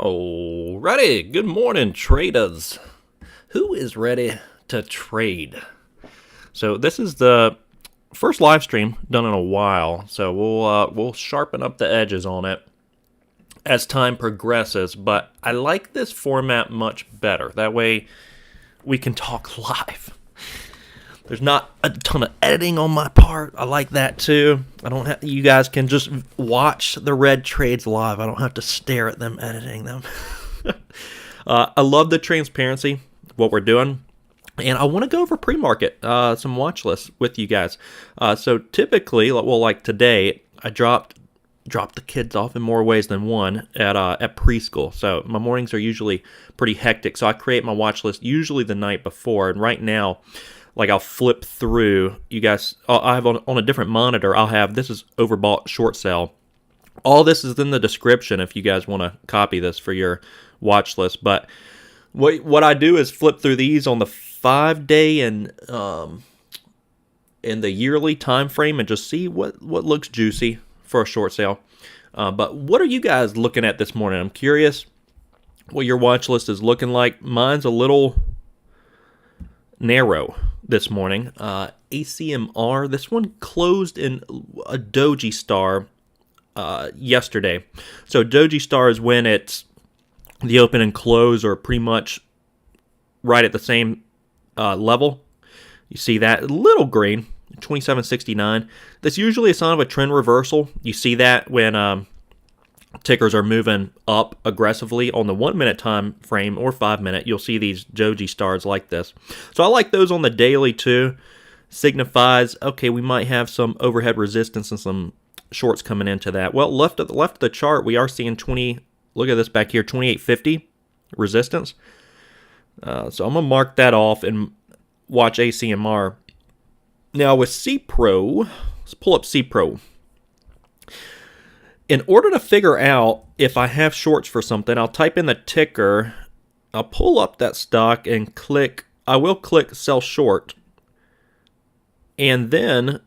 Alrighty, good morning, traders. Who is ready to trade? So this is the first live stream done in a while, so we'll sharpen up the edges on it as time progresses. But I like this format much better. That way, we can talk live. There's not a ton of editing on my part. I like that too. You guys can just watch the red trades live. I don't have to stare at them editing them. I love the transparency, what we're doing. And I want to go over pre-market, some watch lists with you guys. So typically, well, like today, I dropped the kids off in more ways than one at preschool. So my mornings are usually pretty hectic. So I create my watch list usually the night before. And right now, like I'll flip through, you guys, I have on a different monitor, this is overbought short sale. All this is in the description if you guys want to copy this for your watch list. But what I do is flip through these on the 5-day and in the yearly time frame and just see what looks juicy for a short sale. But what are you guys looking at this morning? I'm curious what your watch list is looking like. Mine's a little narrow this morning. ACMR, this one closed in a doji star yesterday. So doji star is when it's the open and close are pretty much right at the same level. You see that little green, 2769. That's usually a sign of a trend reversal. You see that when tickers are moving up aggressively on the 1 minute time frame or 5 minute. You'll see these doji stars like this. So I like those on the daily too. Signifies, okay, we might have some overhead resistance and some shorts coming into that. Well, left of the chart, we are seeing look at this back here, 2850 resistance. So I'm going to mark that off and watch ACMR. Now with CPro, let's pull up CPro. In order to figure out if I have shorts for something, I'll type in the ticker, I'll pull up that stock and I will click sell short. And then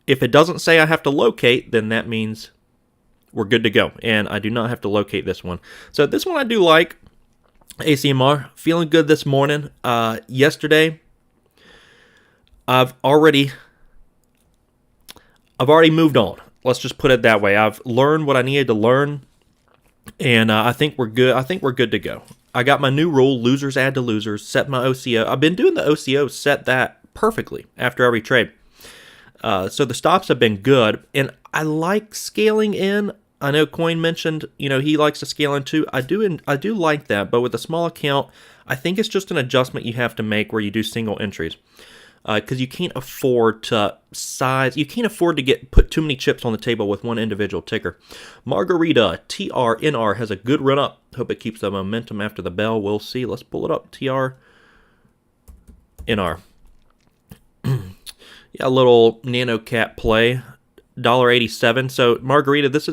if it doesn't say I have to locate, then that means we're good to go. And I do not have to locate this one. So this one I do like. ACMR, feeling good this morning. Yesterday, I've already moved on. Let's just put it that way. I've learned what I needed to learn, and I think we're good. I think we're good to go. I got my new rule: losers add to losers. Set my OCO. I've been doing the OCO. Set that perfectly after every trade. So the stops have been good, and I like scaling in. I know Coin mentioned, he likes to scale in too. I do like that, but with a small account, I think it's just an adjustment you have to make where you do single entries. Because you can't afford to put too many chips on the table with one individual ticker. Margarita, TRNR, has a good run up. Hope it keeps the momentum after the bell. We'll see. Let's pull it up. TRNR. Yeah, a little nano cap play. $1.87. So Margarita, this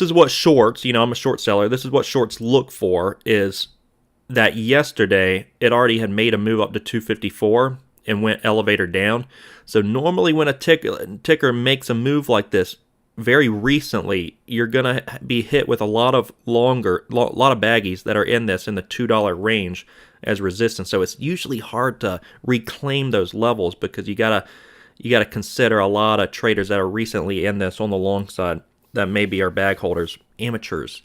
is what shorts, I'm a short seller. This is what shorts look for, is that yesterday it already had made a move up to 254 and went elevator down. So normally when a ticker makes a move like this, very recently, you're gonna be hit with a lot of baggies that are in the $2 range as resistance. So it's usually hard to reclaim those levels because you gotta consider a lot of traders that are recently in this on the long side that maybe are bag holders, amateurs.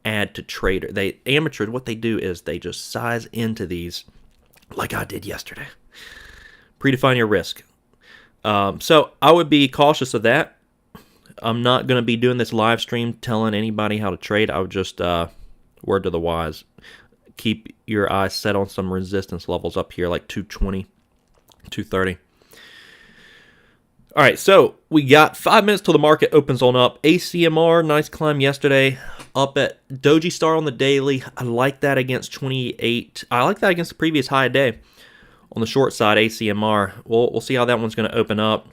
Add to trader. Amateurs, what they do is they just size into these like I did yesterday. Predefine your risk. So I would be cautious of that. I'm not going to be doing this live stream telling anybody how to trade. I would just, word to the wise, keep your eyes set on some resistance levels up here like 220, 230. All right, so we got 5 minutes till the market opens on up. ACMR, nice climb yesterday, up at Doji Star on the daily. I like that against 28. I like that against the previous high day. On the short side, ACMR. We'll see how that one's going to open up.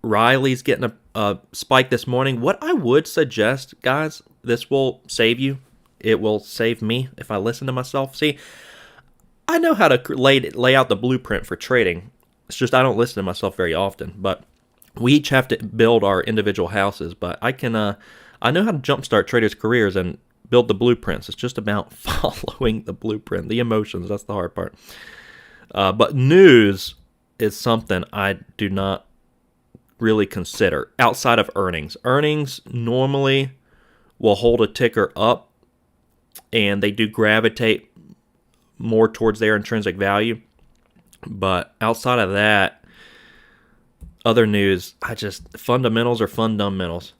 Riley's getting a spike this morning. What I would suggest, guys, this will save you. It will save me if I listen to myself. See, I know how to lay out the blueprint for trading. It's just I don't listen to myself very often, but we each have to build our individual houses. But I can I know how to jumpstart traders' careers and build the blueprints. It's just about following the blueprint, the emotions. That's the hard part. But news is something I do not really consider outside of earnings. Earnings normally will hold a ticker up, and they do gravitate more towards their intrinsic value. But outside of that, other news, fundamentals are fundamentals.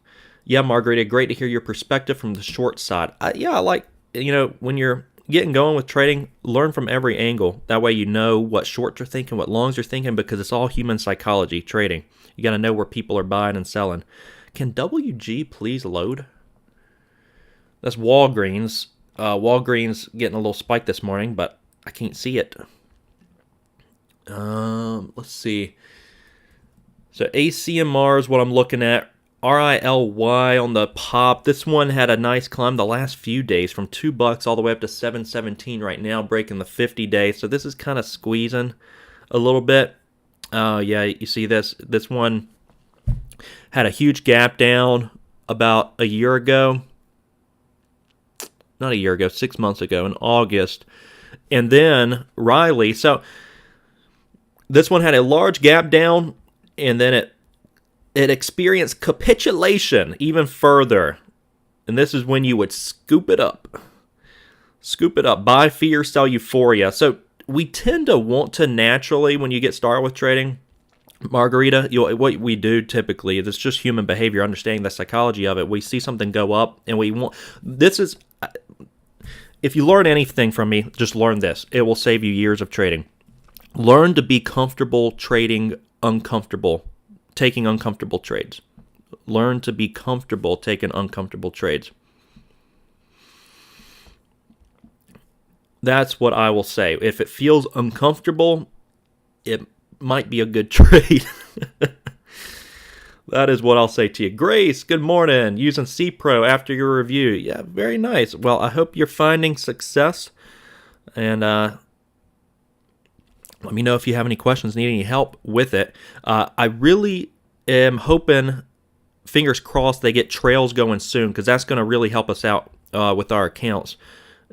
Yeah, Margarita, great to hear your perspective from the short side. I like, when you're getting going with trading, learn from every angle. That way you know what shorts are thinking, what longs are thinking, because it's all human psychology, trading. You got to know where people are buying and selling. Can WG please load? That's Walgreens. Walgreens getting a little spike this morning, but I can't see it. Let's see. So ACMR is what I'm looking at. RILY on the pop. This one had a nice climb the last few days from $2 all the way up to $7.17 right now, breaking the 50-day. So this is kind of squeezing a little bit. Yeah, you see this. This one had a huge gap down about a year ago. Not a year ago, 6 months ago in August. And then Riley. So this one had a large gap down, and then it experienced capitulation even further. And this is when you would scoop it up. Scoop it up. Buy fear, sell euphoria. So we tend to want to naturally, when you get started with trading, Margarita, what we do typically, it's just human behavior, understanding the psychology of it. We see something go up, and we want... If you learn anything from me, just learn this. It will save you years of trading. Learn to be comfortable trading uncomfortable, taking uncomfortable trades. Learn to be comfortable taking uncomfortable trades. That's what I will say. If it feels uncomfortable, it might be a good trade. That is what I'll say to you. Grace, good morning. Using CPro after your review. Yeah, very nice. Well, I hope you're finding success. And let me know if you have any questions, need any help with it. I really am hoping, fingers crossed, they get trails going soon, because that's going to really help us out with our accounts.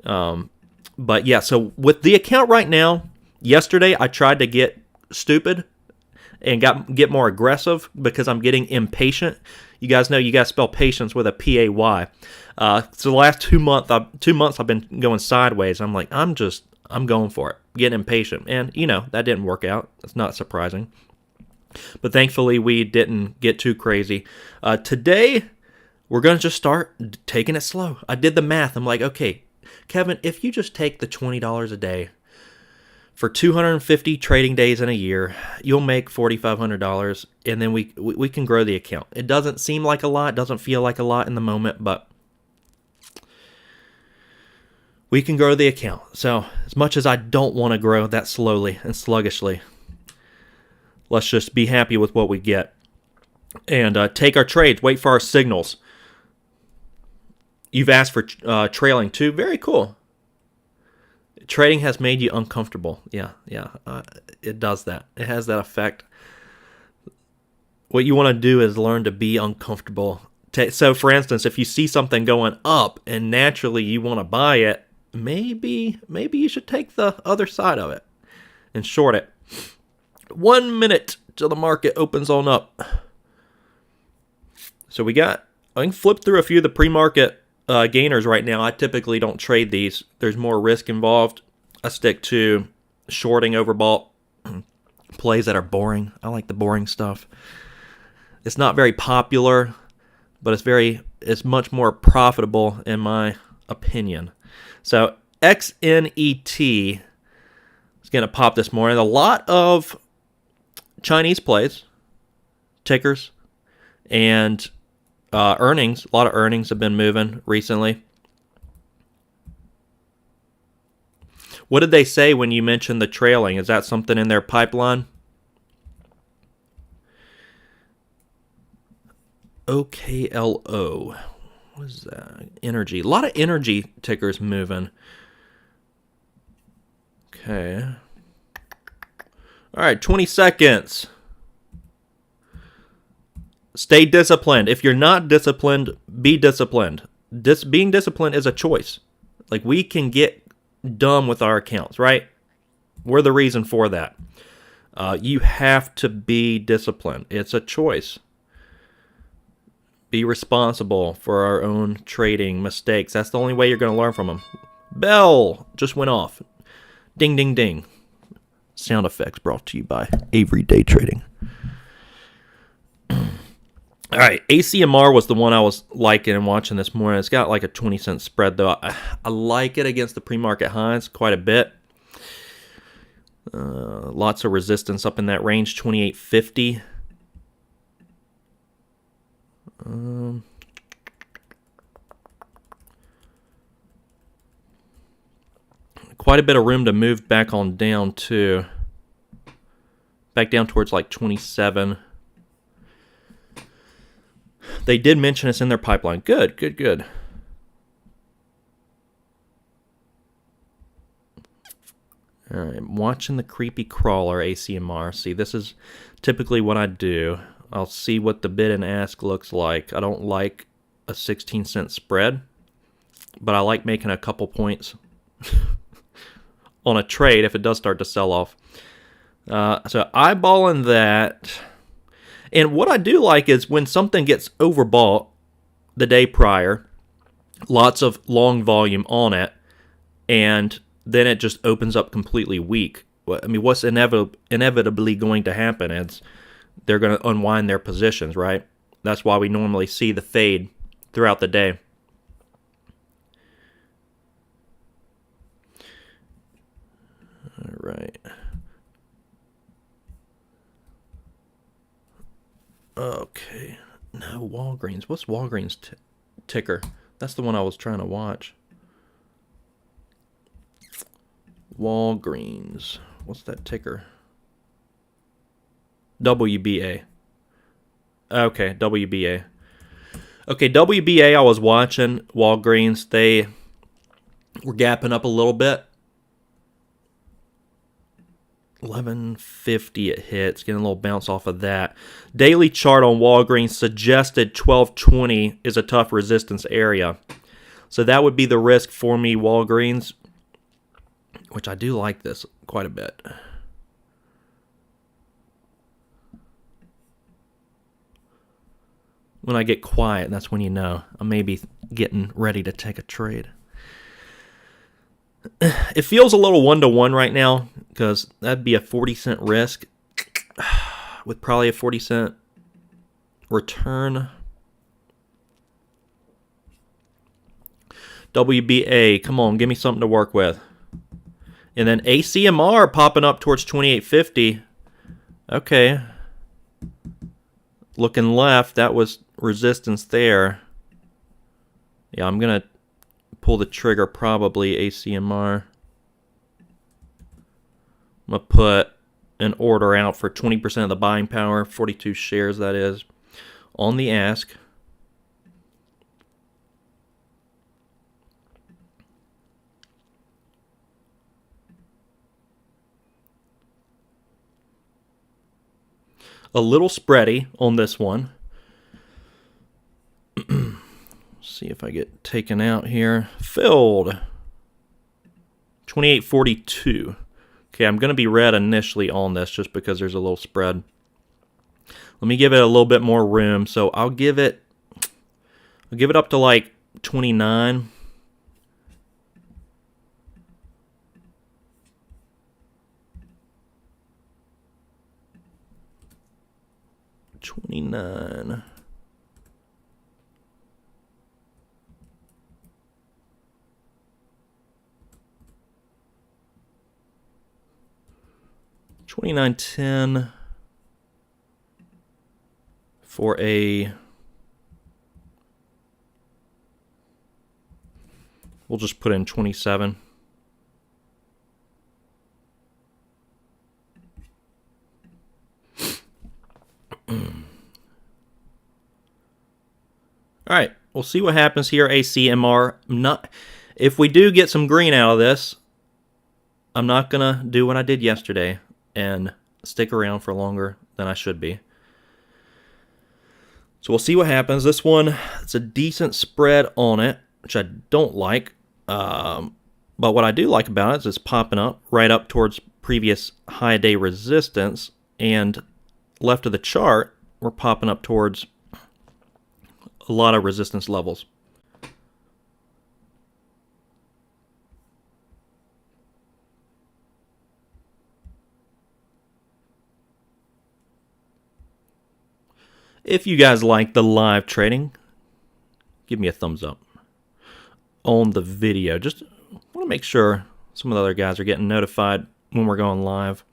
But yeah, so with the account right now, yesterday I tried to get stupid and get more aggressive because I'm getting impatient. You guys know you got to spell patience with a P-A-Y. So the last 2 months I've been going sideways. I'm like, I'm going for it, getting impatient. And, that didn't work out. It's not surprising. But thankfully, we didn't get too crazy. Today, we're going to just start taking it slow. I did the math. I'm like, okay, Kevin, if you just take the $20 a day for 250 trading days in a year, you'll make $4,500, and then we can grow the account. It doesn't seem like a lot, doesn't feel like a lot in the moment, but we can grow the account. So as much as I don't want to grow that slowly and sluggishly, let's just be happy with what we get and take our trades, wait for our signals. You've asked for trailing too. Very cool. Trading has made you uncomfortable. Yeah. It does that. It has that effect. What you want to do is learn to be uncomfortable. So, for instance, if you see something going up and naturally you want to buy it, maybe you should take the other side of it and short it. 1 minute till the market opens on up. So I can flip through a few of the pre-market gainers right now. I typically don't trade these. There's more risk involved. I stick to shorting overbought plays that are boring. I like the boring stuff. It's not very popular, but it's much more profitable in my opinion. So XNET is going to pop this morning. A lot of Chinese plays, tickers, and earnings. A lot of earnings have been moving recently. What did they say when you mentioned the trailing? Is that something in their pipeline? OKLO. What is that? Energy. A lot of energy tickers moving. Okay. All right, 20 seconds. Stay disciplined. If you're not disciplined, be disciplined. Being disciplined is a choice. Like, we can get dumb with our accounts, right? We're the reason for that. You have to be disciplined. It's a choice. Be responsible for our own trading mistakes. That's the only way you're going to learn from them. Bell just went off. Ding, ding, ding. Sound effects brought to you by Avery Day Trading. All right, ACMR was the one I was liking and watching this morning. It's got like a 20-cent spread, though. I like it against the pre-market highs quite a bit. Lots of resistance up in that range, 28.50. Quite a bit of room to move back on down, too. Back down towards like 27. They did mention it's in their pipeline. Good, good, good. All right, I'm watching the creepy crawler ACMR. See, this is typically what I do. I'll see what the bid and ask looks like. I don't like a 16-cent spread, but I like making a couple points on a trade if it does start to sell off. So eyeballing that. And what I do like is when something gets overbought the day prior, lots of long volume on it, and then it just opens up completely weak. I mean, what's inevitably going to happen is they're going to unwind their positions, right? That's why we normally see the fade throughout the day. All right. Okay. No, Walgreens. What's Walgreens ticker? That's the one I was trying to watch. Walgreens. What's that ticker? WBA. Okay, WBA. Okay, WBA I was watching. Walgreens, they were gapping up a little bit. 1150 it hits, getting a little bounce off of that. Daily chart on Walgreens suggested 1220 is a tough resistance area. So that would be the risk for me, Walgreens, which I do like this quite a bit. When I get quiet, that's when you know I may be getting ready to take a trade. It feels a little 1-to-1 right now because that'd be a 40-cent risk with probably a 40-cent return. WBA, come on, give me something to work with. And then ACMR popping up towards 28.50. Okay. Looking left, that was resistance there. Yeah, I'm going to pull the trigger, probably ACMR. I'm going to put an order out for 20% of the buying power, 42 shares that is, on the ask. A little spready on this one. See if I get taken out here. Filled. 28.42. Okay, I'm going to be red initially on this just because there's a little spread. Let me give it a little bit more room. So I'll give it up to like 29. $29. $29.10 for a. We'll just put in 27. All right, we'll see what happens here, ACMR. If we do get some green out of this, I'm not going to do what I did yesterday and stick around for longer than I should be. So we'll see what happens. This one, it's a decent spread on it, which I don't like. But what I do like about it is it's popping up right up towards previous high day resistance, and left of the chart, we're popping up towards a lot of resistance levels. If you guys like the live trading, give me a thumbs up on the video. Just want to make sure some of the other guys are getting notified when we're going live.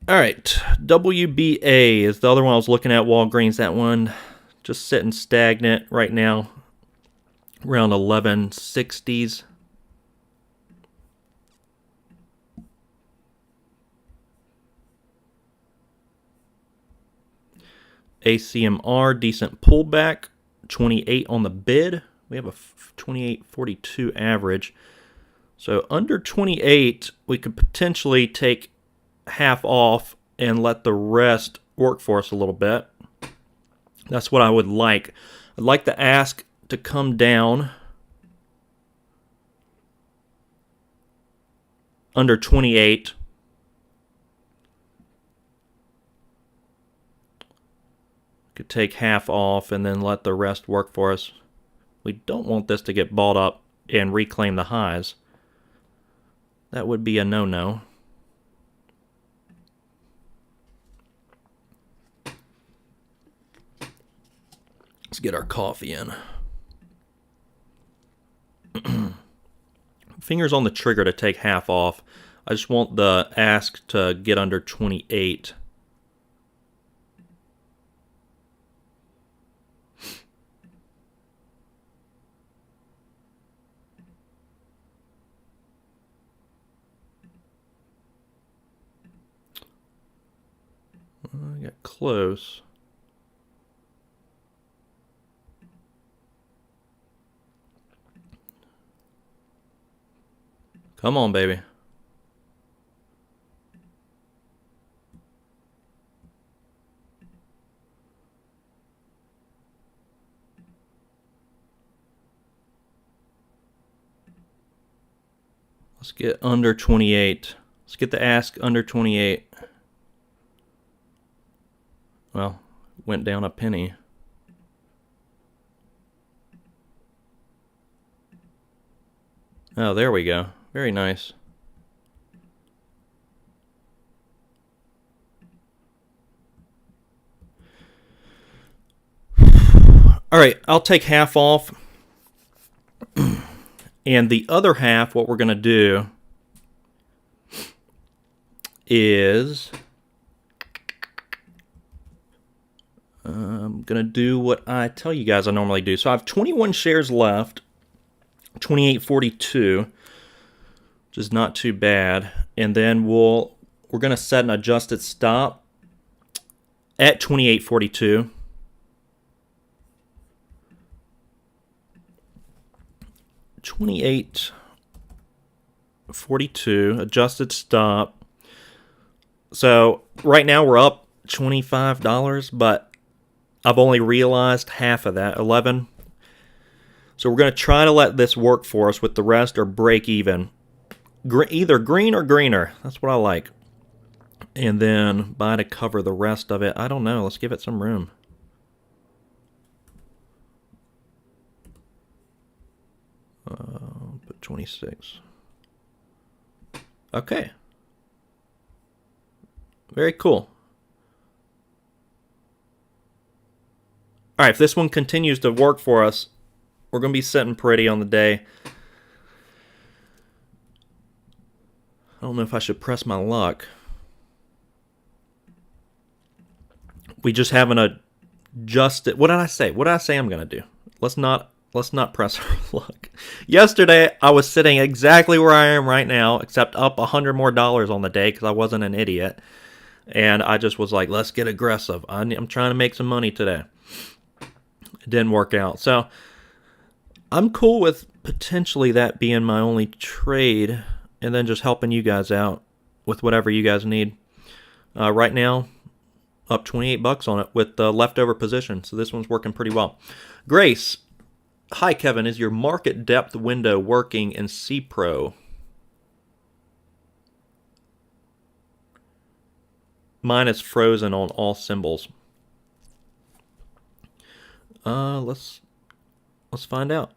All right, WBA is the other one I was looking at, Walgreens. That one just sitting stagnant right now, around 1160s. ACMR, decent pullback, 28 on the bid. We have a 28.42 average. So under 28, we could potentially take half off and let the rest work for us a little bit. That's what I would like. I'd like the ask to come down under 28. Could take half off and then let the rest work for us. We don't want this to get bought up and reclaim the highs. That would be a no-no. Let's get our coffee in. Fingers on the trigger to take half off. I just want the ask to get under 28. I got close. Come on, baby. Let's get under 28. Let's get the ask under 28. Well, went down a penny. Oh, there we go. Very nice. All right, I'll take half off. And the other half, what we're going to do is I'm going to do what I tell you guys I normally do. So I have 21 shares left, 28.42, which is not too bad. And then we're going to set an adjusted stop at 28.42. $28.42 adjusted stop. So right now we're up $25, but I've only realized half of that, 11. So we're going to try to let this work for us with the rest or break even. Either green or greener. That's what I like. And then buy to cover the rest of it. I don't know. Let's give it some room. Put 26. Okay. Very cool. All right, if this one continues to work for us, we're going to be sitting pretty on the day. I don't know if I should press my luck. We just haven't adjusted. What did I say? What did I say I'm going to do? Let's not press our luck. Yesterday, I was sitting exactly where I am right now, except up $100 more on the day because I wasn't an idiot. And I just was like, let's get aggressive. I'm trying to make some money today. It didn't work out. So I'm cool with potentially that being my only trade and then just helping you guys out with whatever you guys need. Right now, Up 28 bucks on it with the leftover position. So this one's working pretty well. Grace, hi Kevin, is your market depth window working in CPro? Mine is frozen on all symbols. Let's find out.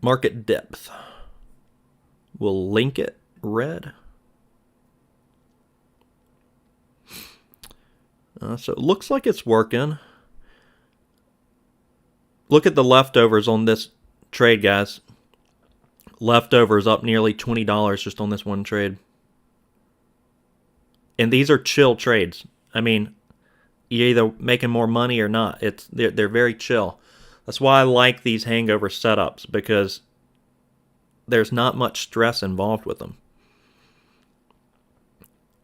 Market depth. We'll link it red. So it looks like it's working. Look at the leftovers on this trade, guys. Leftovers up nearly $20 just on this one trade. And these are chill trades. I mean, you're either making more money or not. They're very chill. That's why I like these hangover setups, because there's not much stress involved with them.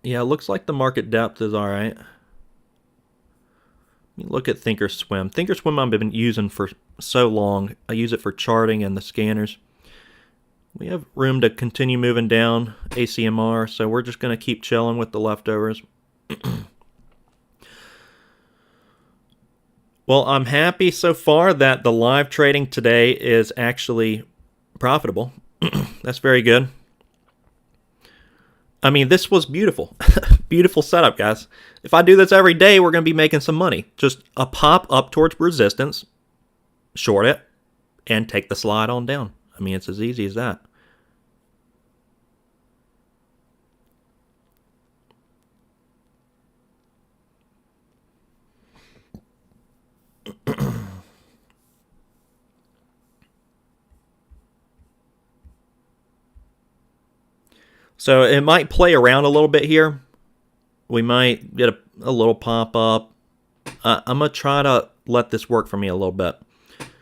Yeah, it looks like the market depth is all right. Look at Thinkorswim. Thinkorswim I've been using for so long. I use it for charting and the scanners. We have room to continue moving down ACMR, so we're just going to keep chilling with the leftovers. Well, I'm happy so far that the live trading today is actually profitable. That's very good. I mean, this was beautiful. Beautiful setup, guys. If I do this every day, we're going to be making some money. Just a pop up towards resistance, short it, and take the slide on down. I mean, it's as easy as that. So it might play around a little bit here. We might get a little pop up. I'm going to try to let this work for me a little bit.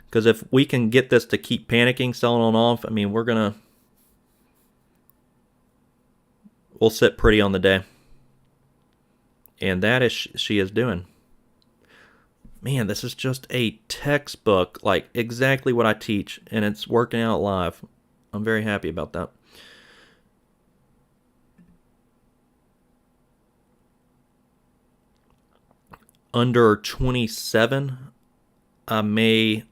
Because if we can get this to keep panicking, selling on off, I mean, we'll sit pretty on the day. And that is she is doing. Man, this is just a textbook, like exactly what I teach, and it's working out live. I'm very happy about that. Under 27, I may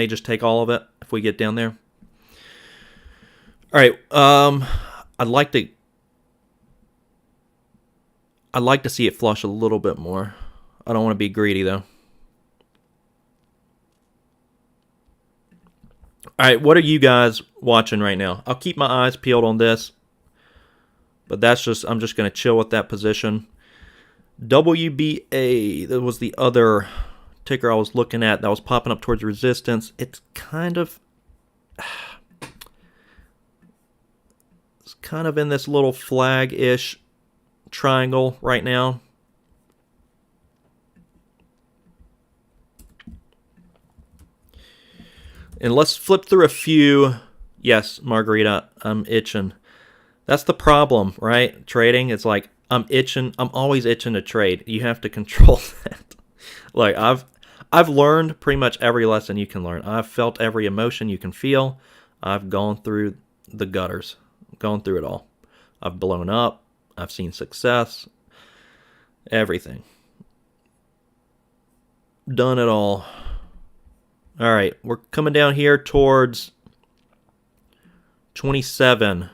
just take all of it if we get down there. All right, I'd like to see it flush a little bit more. I don't want to be greedy though. All right, what are you guys watching right now? I'll keep my eyes peeled on this, but I'm just going to chill with that position. WBA, that was the other ticker I was looking at that was popping up towards resistance. It's kind of in this little flag-ish triangle right now. And let's flip through a few. Yes, Margarita, I'm itching. That's the problem, right? Trading, it's like I'm itching. I'm always itching to trade. You have to control that. Like I've learned pretty much every lesson you can learn. I've felt every emotion you can feel. I've gone through the gutters. Gone through it all. I've blown up. I've seen success. Everything. Done it all. All right, we're coming down here towards 27.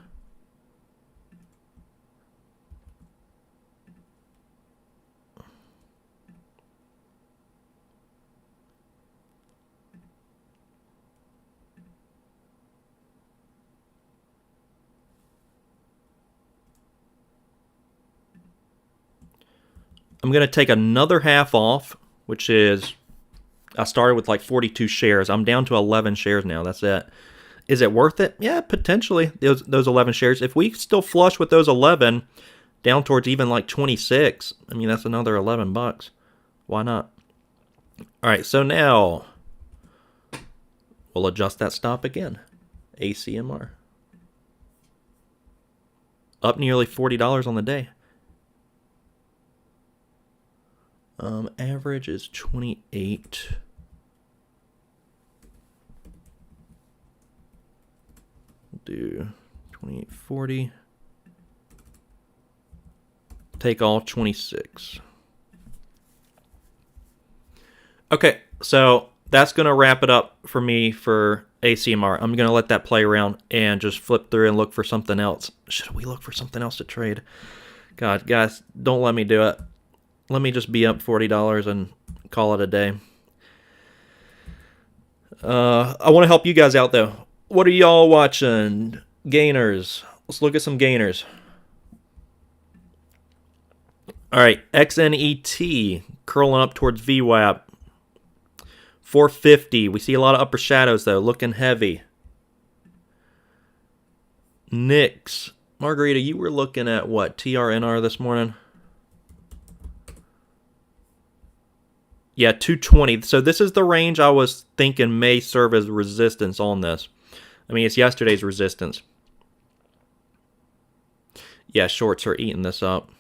I'm going to take another half off, which is, I started with like 42 shares. I'm down to 11 shares now. That's it. Is it worth it? Yeah, potentially, those 11 shares. If we still flush with those 11 down towards even like 26, I mean, that's another 11 bucks. Why not? All right, so now we'll adjust that stop again. ACMR. Up nearly $40 on the day. Average is 28. Do 28.40. take all 26. Okay, so that's going to wrap it up for me for ACMR. I'm going to let that play around and just flip through and look for something else. Should we look for something else to trade? God, guys, don't let me do it. Let me just be up $40 and call it a day. I want to help you guys out, though. What are y'all watching? Gainers. Let's look at some gainers. All right, XNET curling up towards VWAP. 450. We see a lot of upper shadows, though, looking heavy. NIX. Margarita, you were looking at what? TRNR this morning? Yeah, 220. So this is the range I was thinking may serve as resistance on this. I mean, it's yesterday's resistance. Yeah, shorts are eating this up.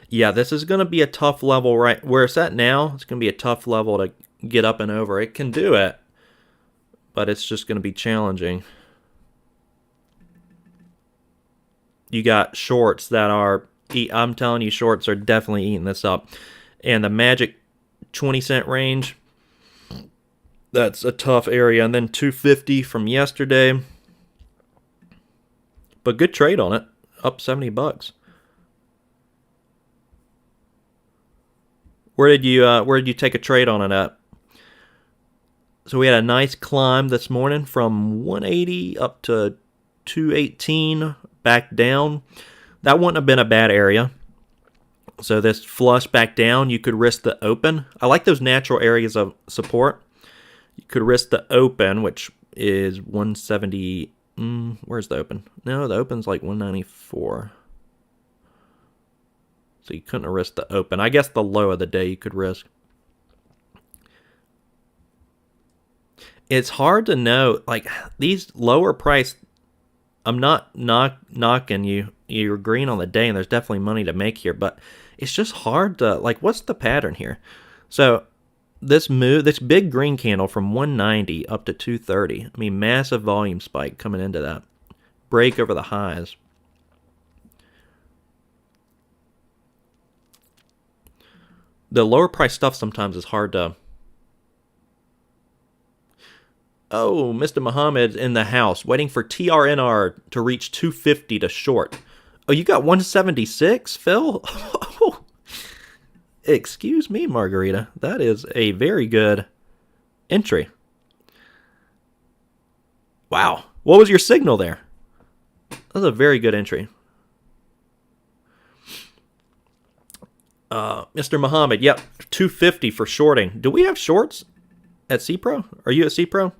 Yeah, this is going to be a tough level right where it's at now. It's going to be a tough level to get up and over. It can do it, but it's just going to be challenging. You got shorts that are, I'm telling you, shorts are definitely eating this up. And the magic 20-cent range, that's a tough area. And then 250 from yesterday. But good trade on it. Up $70. Where did you take a trade on it at? So we had a nice climb this morning from 180 up to 218, back down. That wouldn't have been a bad area. So this flush back down, you could risk the open. I like those natural areas of support. You could risk the open, which is 170. Where's the open? No, the open's like 194. So you couldn't have risked the open. I guess the low of the day you could risk. It's hard to know. Like, these lower price, I'm not knocking you. You're green on the day, and there's definitely money to make here. But it's just hard to, like, what's the pattern here? So this move, this big green candle from 190 up to 230. I mean, massive volume spike coming into that. Break over the highs. The lower price stuff sometimes is hard to... Oh, Mr. Muhammad in the house, waiting for TRNR to reach 250 to short. Oh, you got 176, Phil? Excuse me, Margarita. That is a very good entry. Wow. What was your signal there? That was a very good entry. Mr. Muhammad, yep, 250 for shorting. Do we have shorts at CPro? Are you at CPro?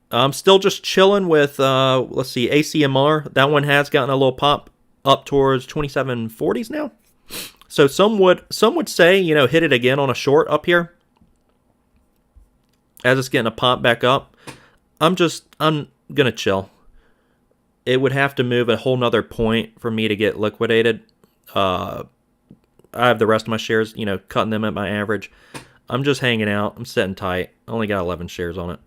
I'm still just chilling with, let's see, ACMR. That one has gotten a little pop up towards 2740s now. So some would say, you know, hit it again on a short up here as it's getting a pop back up. I'm going to chill. It would have to move a whole nother point for me to get liquidated. I have the rest of my shares, you know, cutting them at my average. I'm just hanging out. I'm sitting tight. I only got 11 shares on it.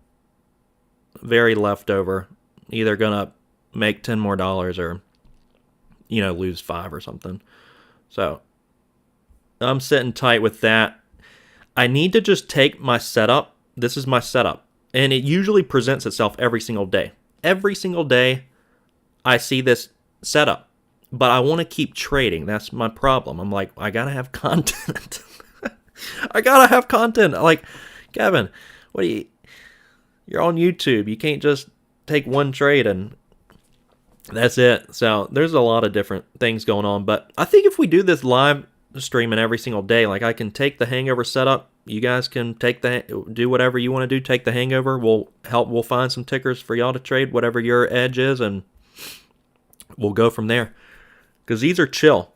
Very leftover. Either going to make 10 more dollars or, you know, lose 5 or something. So I'm sitting tight with that. I need to just take my setup. This is my setup. And it usually presents itself every single day. Every single day I see this setup. But I want to keep trading. That's my problem. I'm like, I got to have content. I got to have content. Like, Kevin, what do you... You're on YouTube. You can't just take one trade and that's it. So there's a lot of different things going on. But I think if we do this live streaming every single day, like I can take the hangover setup. You guys can do whatever you want to do. Take the hangover. We'll find some tickers for y'all to trade, whatever your edge is, and we'll go from there. Because these are chill.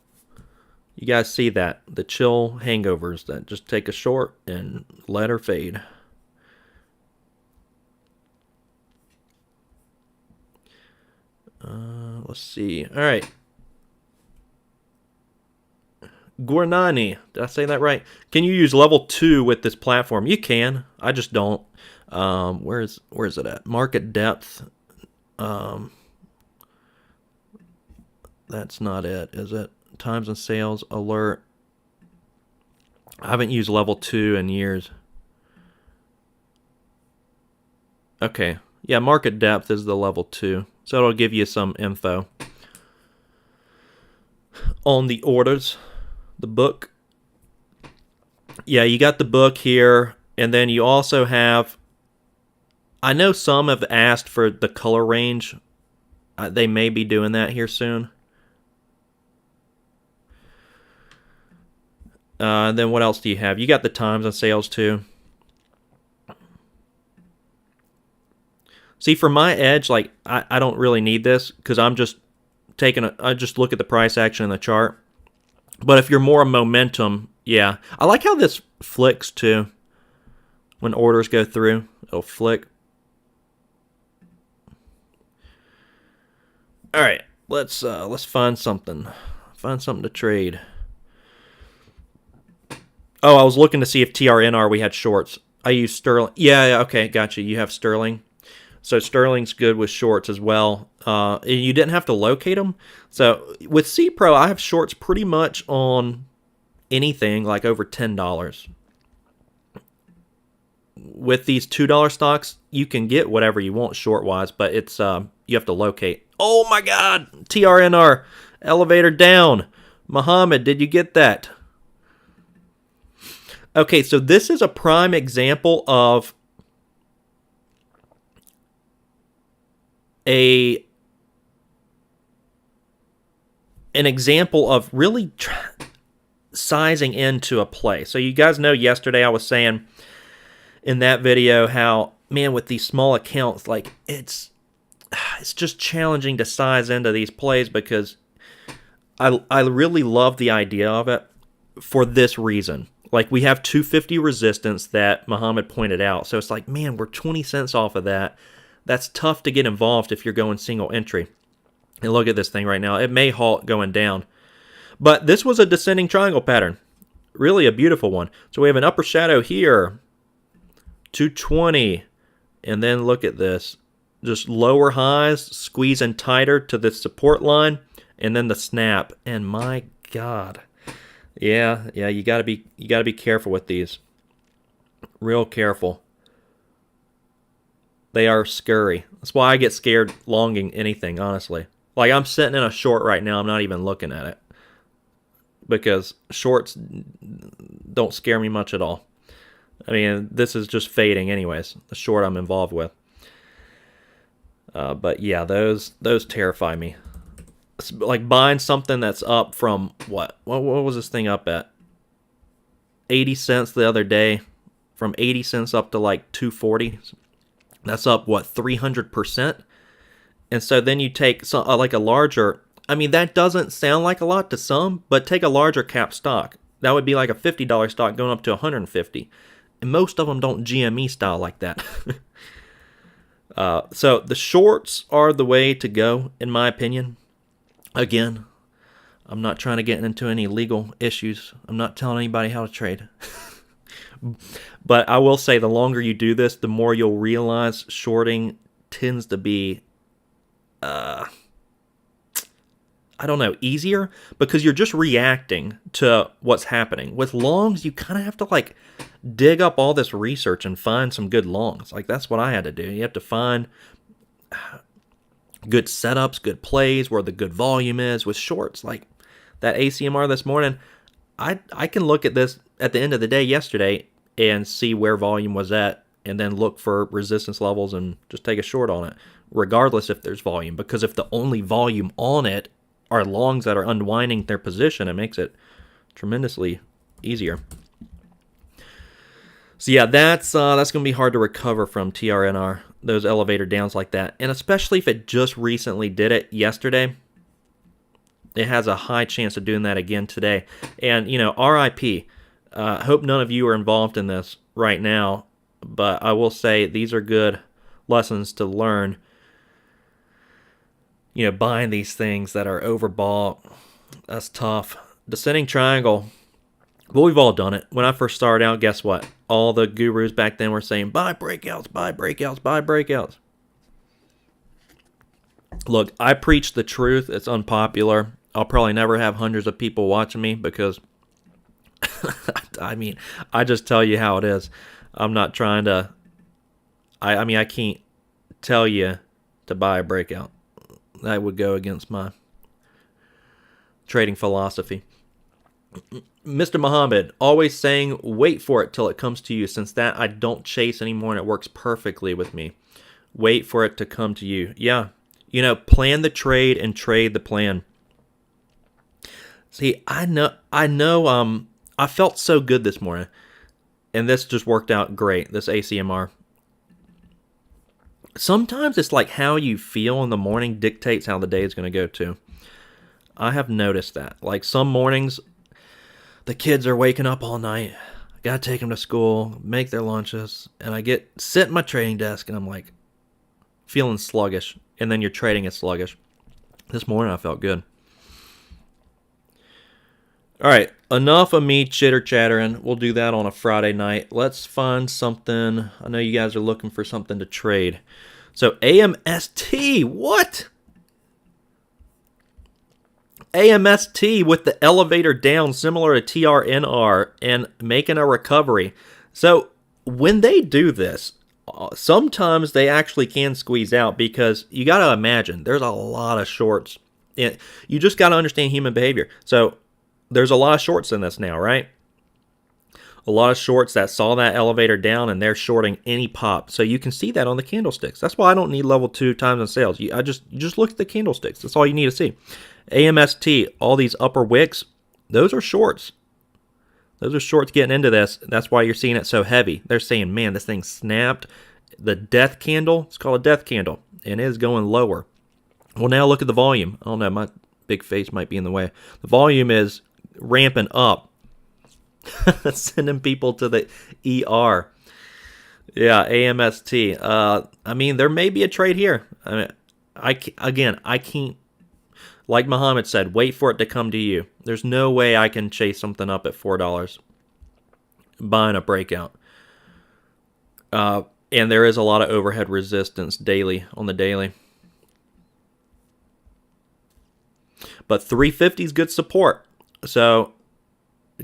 You guys see that. The chill hangovers that just take a short and let her fade. Let's see. All right. Guarnani. Did I say that right? Can you use level 2 with this platform? You can. I just don't. Where's it at? Market depth. The That's not it, is it? Times and sales, alert. I haven't used level 2 in years. Okay. Yeah, market depth is the level 2. So it'll give you some info on the orders, the book. Yeah, you got the book here, and then you also have, I know some have asked for the color range. They may be doing that here soon. Then what else do you have? You got the times and sales too. See, for my edge, like I don't really need this because I'm just I just look at the price action in the chart. But if you're more momentum, yeah. I like how this flicks too. When orders go through, it'll flick. All right, let's find something. Find something to trade. Oh, I was looking to see if TRNR we had shorts. I use Sterling. Yeah, okay, gotcha. You have Sterling. So Sterling's good with shorts as well. You didn't have to locate them. So with CPro, I have shorts pretty much on anything like over $10. With these $2 stocks, you can get whatever you want short-wise, but it's you have to locate. Oh my God! TRNR, elevator down. Muhammad, did you get that? Okay, so this is a prime example of an example of really sizing into a play. So you guys know yesterday I was saying in that video how, man, with these small accounts, like it's just challenging to size into these plays because I really love the idea of it for this reason. Like we have 250 resistance that Muhammad pointed out. So it's like, man, we're 20 cents off of that. That's tough to get involved if you're going single entry. And look at this thing right now. It may halt going down. But this was a descending triangle pattern. Really a beautiful one. So we have an upper shadow here. 220. And then look at this. Just lower highs, squeezing tighter to the support line. And then the snap. And my God. Yeah, you gotta be careful with these. Real careful. They are scurry. That's why I get scared longing anything, honestly. Like I'm sitting in a short right now, I'm not even looking at it. Because shorts don't scare me much at all. I mean, this is just fading anyways, the short I'm involved with. But yeah, those terrify me. It's like buying something that's up from what was this thing up at? 80 cents the other day. From 80 cents up to like 240. That's up, what, 300%? And so then you take like a larger, I mean, that doesn't sound like a lot to some, but take a larger cap stock. That would be like a $50 stock going up to 150. And most of them don't GME style like that. So the shorts are the way to go, in my opinion. Again, I'm not trying to get into any legal issues. I'm not telling anybody how to trade. But I will say the longer you do this, the more you'll realize shorting tends to be, I don't know, easier because you're just reacting to what's happening. With longs, you kind of have to like dig up all this research and find some good longs. Like that's what I had to do. You have to find good setups, good plays, where the good volume is. With shorts, like that ACMR this morning, I can look at this at the end of the day yesterday and see where volume was at and then look for resistance levels and just take a short on it, regardless if there's volume. Because if the only volume on it are longs that are unwinding their position, it makes it tremendously easier. So yeah, that's going to be hard to recover from TRNR, those elevator downs like that. And especially if it just recently did it yesterday, it has a high chance of doing that again today. And, you know, RIP. Hope none of you are involved in this right now, but I will say these are good lessons to learn. You know, buying these things that are overbought, that's tough. Descending triangle, well, we've all done it. When I first started out, guess what? All the gurus back then were saying, buy breakouts, buy breakouts, buy breakouts. Look, I preach the truth. It's unpopular. I'll probably never have hundreds of people watching me because, I mean, I just tell you how it is. I'm not trying to, I mean, I can't tell you to buy a breakout. That would go against my trading philosophy. Mr. Muhammad, always saying wait for it till it comes to you. Since that I don't chase anymore and it works perfectly with me. Wait for it to come to you. Yeah. Plan the trade and trade the plan. See, I know, I felt so good this morning. And this just worked out great, this ACMR. Sometimes it's like how you feel in the morning dictates how the day is going to go too. I have noticed that. Like some mornings, the kids are waking up all night. I got to take them to school, make their lunches. And I sit at my trading desk and I'm like feeling sluggish. And then your trading is sluggish. This morning I felt good. All right, enough of me chitter-chattering. We'll do that on a Friday night. Let's find something. I know you guys are looking for something to trade. So AMST, what? AMST with the elevator down, similar to TRNR, and making a recovery. So when they do this, sometimes they actually can squeeze out because you got to imagine there's a lot of shorts. You just got to understand human behavior. So there's a lot of shorts in this now, right? A lot of shorts that saw that elevator down and they're shorting any pop. So you can see that on the candlesticks. That's why I don't need level 2 times on sales. You just look at the candlesticks. That's all you need to see. AMST, all these upper wicks, those are shorts. Those are shorts getting into this. That's why you're seeing it so heavy. They're saying, man, this thing snapped. The death candle, it's called a death candle, and it is going lower. Well, now look at the volume. I don't know, my big face might be in the way. The volume is ramping up. Sending people to the ER. Yeah, AMST. I mean, there may be a trade here. I mean, I can't, like Muhammad said, wait for it to come to you. There's no way I can chase something up at $4 buying a breakout. And there is a lot of overhead resistance daily on the daily. But 350 is good support. So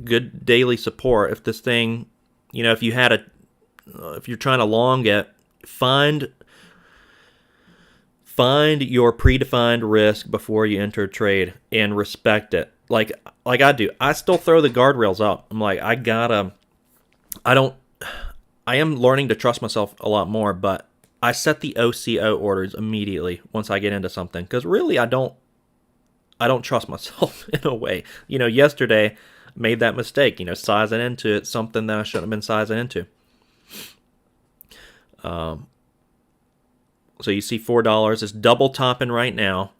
good daily support. If this thing, if you're trying to long it, find your predefined risk before you enter a trade and respect it. Like I do. I still throw the guardrails up. I'm like, I am learning to trust myself a lot more, but I set the OCO orders immediately once I get into something. Because really, I don't trust myself in a way. Yesterday, made that mistake, sizing into it, something that I shouldn't have been sizing into. So you see $4, it's double topping right now.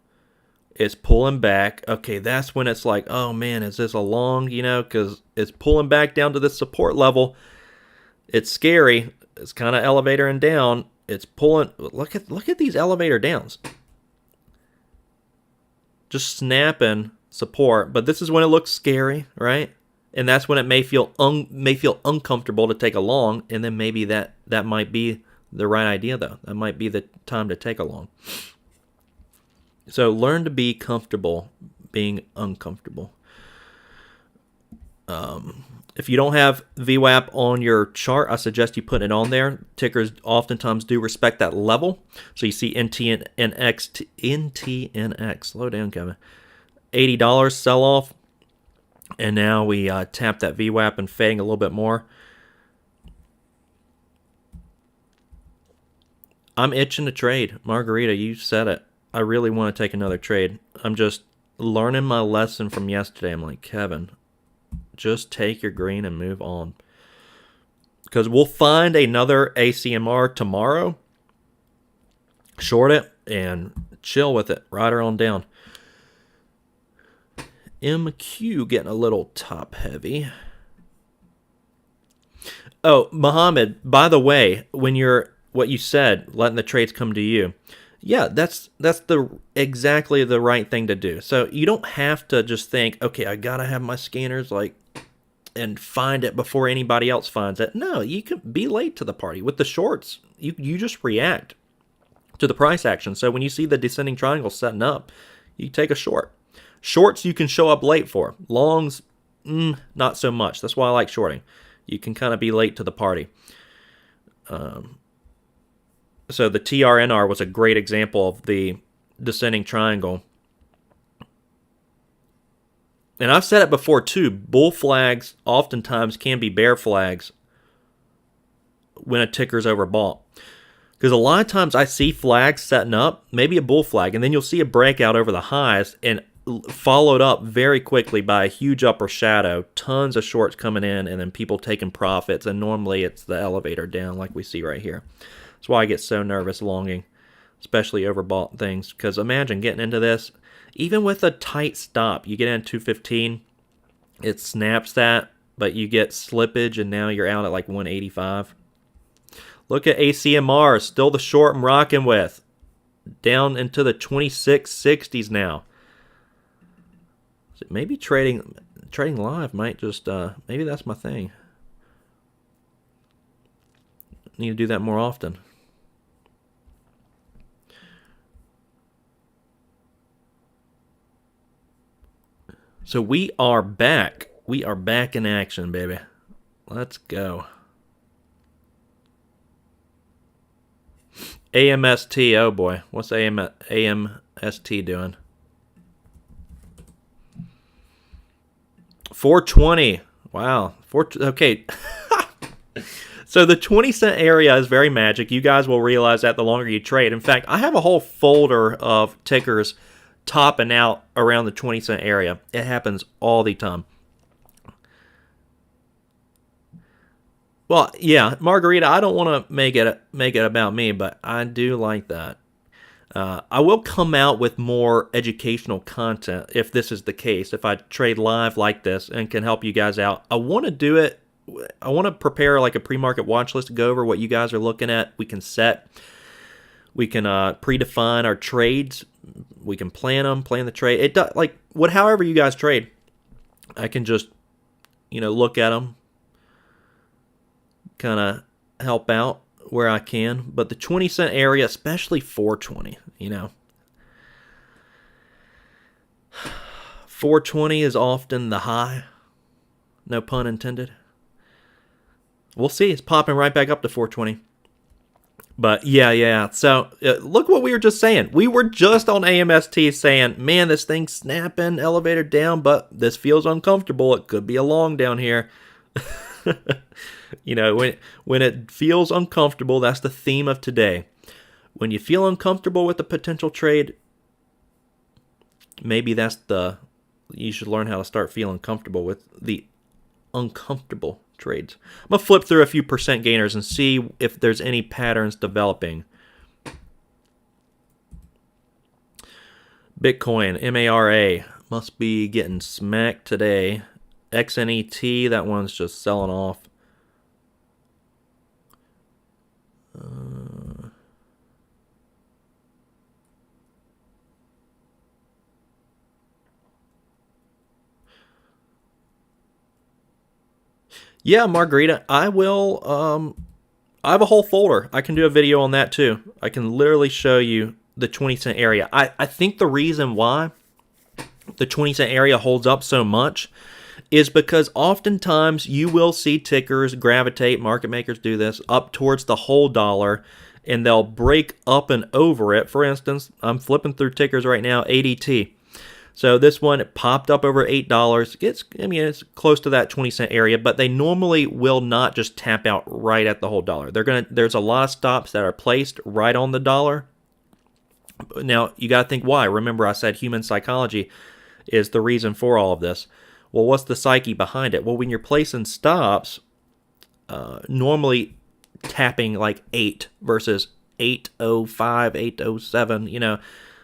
It's pulling back. Okay, that's when it's like, oh man, is this a long, because it's pulling back down to this support level. It's scary. It's kind of elevator and down. It's pulling. Look at these elevator downs. Just snapping support, but this is when it looks scary, right? And that's when it may feel uncomfortable to take a long, and then maybe that might be the right idea, though. That might be the time to take a long. So learn to be comfortable being uncomfortable. If you don't have VWAP on your chart, I suggest you put it on there. Tickers oftentimes do respect that level. So you see NTNX, slow down, Kevin. $80 sell off. And now we tap that VWAP and fading a little bit more. I'm itching to trade. Margarita, you said it. I really want to take another trade. I'm just learning my lesson from yesterday. I'm like, Kevin, just take your green and move on. Because we'll find another ACMR tomorrow. Short it and chill with it. Ride her on down. MQ getting a little top heavy. Oh, Muhammad, by the way, when you're what you said, letting the trades come to you. Yeah, that's exactly the right thing to do. So you don't have to just think, okay, I gotta have my scanners and find it before anybody else finds it. No, you can be late to the party. With the shorts, you just react to the price action. So when you see the descending triangle setting up, you take a short. Shorts you can show up late for. Longs, not so much. That's why I like shorting. You can kind of be late to the party. So the TRNR was a great example of the descending triangle. And I've said it before too, bull flags oftentimes can be bear flags when a ticker's overbought. Because a lot of times I see flags setting up, maybe a bull flag, and then you'll see a breakout over the highs and followed up very quickly by a huge upper shadow, tons of shorts coming in, and then people taking profits, and normally it's the elevator down like we see right here. That's why I get so nervous longing, especially overbought things, because imagine getting into this, even with a tight stop, you get in 215, it snaps that, but you get slippage, and now you're out at like 185. Look at ACMR, still the short I'm rocking with. Down into the 2660s now. So maybe trading live might just, maybe that's my thing. Need to do that more often. So we are back. We are back in action, baby. Let's go. AMST, oh boy. What's AMST doing? 420. Wow. Okay. So the 20-cent area is very magic. You guys will realize that the longer you trade. In fact, I have a whole folder of tickers topping out around the 20-cent area. It happens all the time. Well, yeah, Margarita, I don't want to make it about me, but I do like that. I will come out with more educational content if this is the case, if I trade live like this and can help you guys out. I want to do it. I want to prepare like a pre-market watch list to go over what you guys are looking at. We can predefine our trades. We can plan the trade. It does, like however you guys trade. I can just, look at them, kind of help out where I can. But the 20-cent area, especially 420, 420 is often the high. No pun intended. We'll see. It's popping right back up to 420. But yeah. So look what we were just saying. We were just on AMST saying, man, this thing's snapping, elevator down, but this feels uncomfortable. It could be a long down here. When it feels uncomfortable, that's the theme of today. When you feel uncomfortable with a potential trade, maybe you should learn how to start feeling comfortable with the uncomfortable trades. I'm going to flip through a few percent gainers and see if there's any patterns developing. Bitcoin, MARA, must be getting smacked today. XNET, that one's just selling off. Yeah, Margarita, I will, I have a whole folder. I can do a video on that too. I can literally show you the 20-cent area. I think the reason why the 20-cent area holds up so much is because oftentimes you will see tickers gravitate, market makers do this, up towards the whole dollar, and they'll break up and over it. For instance, I'm flipping through tickers right now, ADT. So this one, it popped up over $8. It's close to that 20-cent area, but they normally will not just tap out right at the whole dollar. There's a lot of stops that are placed right on the dollar. Now, you got to think why. Remember, I said human psychology is the reason for all of this. Well, what's the psyche behind it? Well, when you're placing stops, normally tapping like 8 versus 805, 807,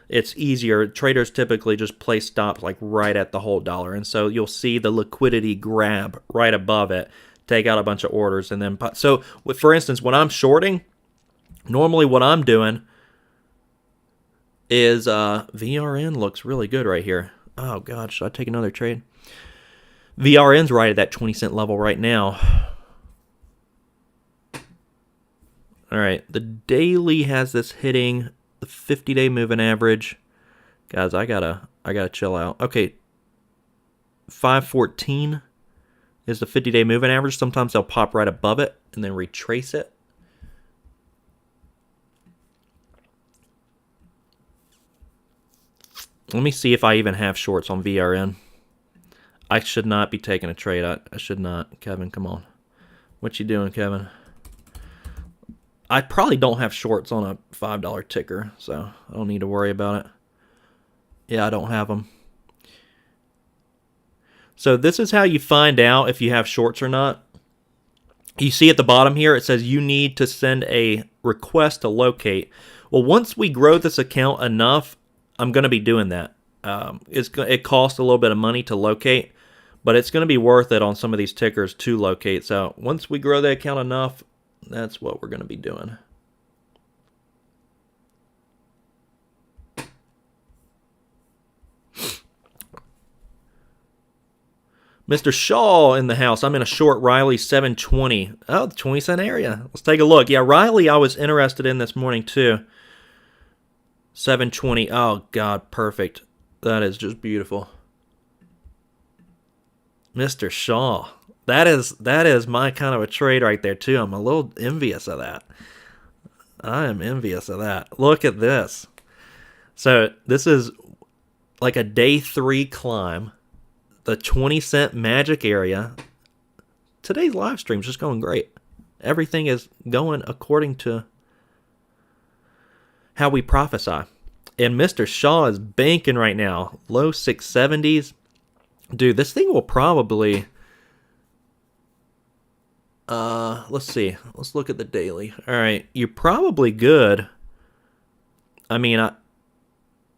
it's easier. Traders typically just place stops like right at the whole dollar. And so you'll see the liquidity grab right above it, take out a bunch of orders, and then... So, for instance, when I'm shorting, normally what I'm doing is... VRN looks really good right here. Oh, God, should I take another trade? VRN's right at that 20-cent level right now. All right, the daily has this hitting the 50-day moving average. Guys, I gotta I gotta chill out. Okay, 514 is the 50-day moving average. Sometimes they'll pop right above it and then retrace it. Let me see if I even have shorts on VRN. I should not be taking a trade. I should not. Kevin, come on. What you doing, Kevin? I probably don't have shorts on a $5 ticker, so I don't need to worry about it. Yeah, I don't have them. So this is how you find out if you have shorts or not. You see at the bottom here, it says you need to send a request to locate. Well, once we grow this account enough, I'm going to be doing that. It costs a little bit of money to locate, but it's going to be worth it on some of these tickers to locate. So once we grow the account enough, that's what we're going to be doing. Mr. Shaw in the house. I'm in a short Riley 720. Oh, the 20-cent area. Let's take a look. Yeah, Riley I was interested in this morning too. 720. Oh, God, perfect. That is just beautiful. Mr. Shaw. That is my kind of a trade right there too. I'm a little envious of that. I am envious of that. Look at this. So this is like a day 3 climb. The 20-cent magic area. Today's live stream is just going great. Everything is going according to how we prophesy. And Mr. Shaw is banking right now. Low 670s. Dude, this thing will probably... let's see. Let's look at the daily. All right, you're probably good. I mean,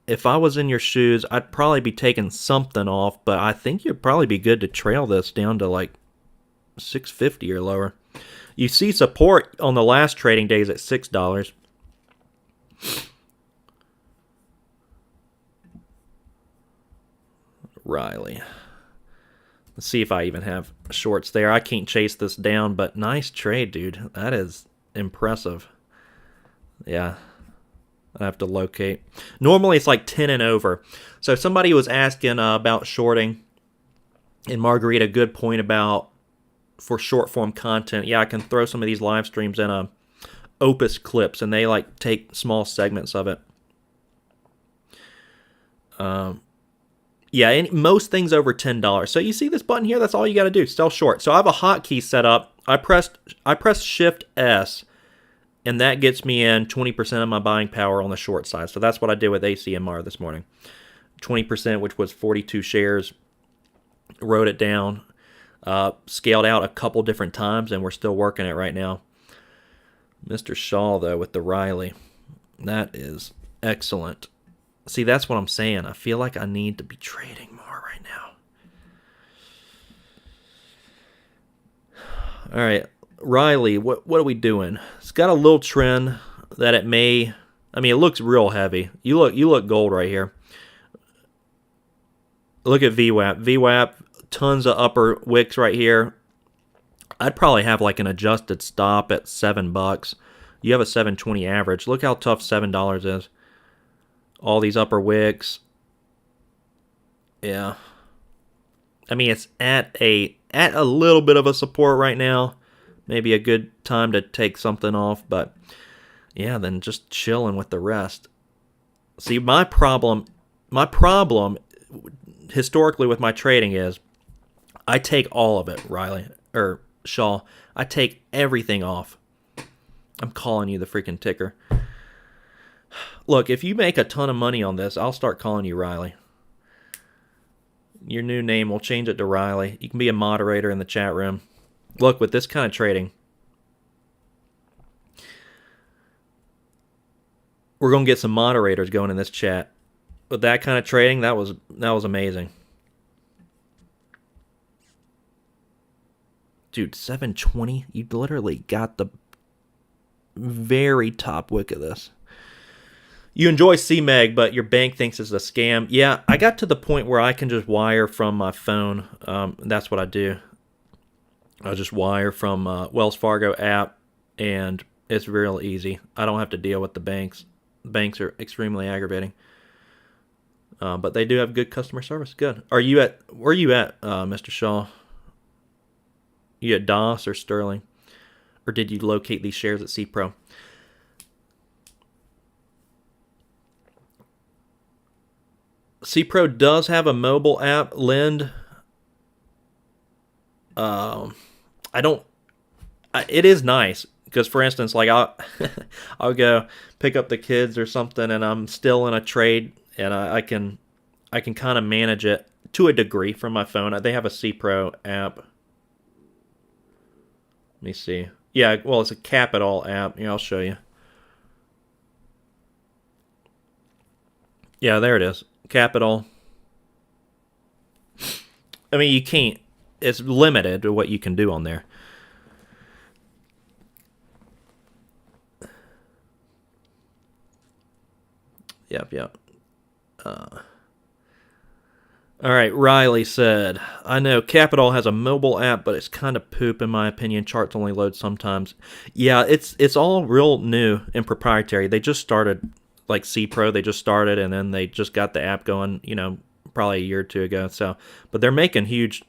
if I was in your shoes, I'd probably be taking something off, but I think you'd probably be good to trail this down to like 650 or lower. You see support on the last trading days at $6. Riley. Let's see if I even have shorts there. I can't chase this down, but nice trade, dude. That is impressive. Yeah. I have to locate. Normally it's like 10 and over. So somebody was asking about shorting, and Margarita, good point about for short form content. Yeah, I can throw some of these live streams in Opus clips, and they like take small segments of it. Yeah, most things over $10. So you see this button here? That's all you got to do. Sell short. So I have a hotkey set up. I pressed Shift S, and that gets me in 20% of my buying power on the short side. So that's what I did with ACMR this morning. 20%, which was 42 shares. Wrote it down. Scaled out a couple different times, and we're still working it right now. Mr. Shaw, though, with the Riley. That is excellent. See, that's what I'm saying. I feel like I need to be trading more right now. All right. Riley, what are we doing? It's got a little trend that it may... I mean, it looks real heavy. You look gold right here. Look at VWAP. VWAP, tons of upper wicks right here. I'd probably have like an adjusted stop at $7. You have a 720 average. Look how tough $7 is. All these upper wicks. Yeah. I mean, it's at a little bit of a support right now. Maybe a good time to take something off, but yeah, then just chilling with the rest. See, my problem historically with my trading is I take all of it, Riley, or Shaw. I take everything off. I'm calling you the freaking ticker. Look, if you make a ton of money on this, I'll start calling you Riley. Your new name, we'll change it to Riley. You can be a moderator in the chat room. Look, with this kind of trading, we're going to get some moderators going in this chat. With that kind of trading, that was amazing. Dude, 720, you literally got the very top wick of this. You enjoy CMEG, but your bank thinks it's a scam. Yeah, I got to the point where I can just wire from my phone. That's what I do. I just wire from Wells Fargo app, and it's real easy. I don't have to deal with the banks. The banks are extremely aggravating. But they do have good customer service. Good. Where are you at, Mr. Shaw? You at DOS or Sterling? Or did you locate these shares at CPro? CPro does have a mobile app, Lind. I don't. It is nice because, for instance, like I'll go pick up the kids or something, and I'm still in a trade, and I can kind of manage it to a degree from my phone. They have a CPro app. Let me see. Yeah, well, it's a Capital app. Yeah, I'll show you. Yeah, there it is. Capital. I mean, you can't. It's limited to what you can do on there. Yep. All right, Riley said, I know Capital has a mobile app, but it's kind of poop in my opinion. Charts only load sometimes. Yeah, it's all real new and proprietary. They just started, like CPro, they just started, and then they just got the app going, probably a year or two ago. So, but they're making huge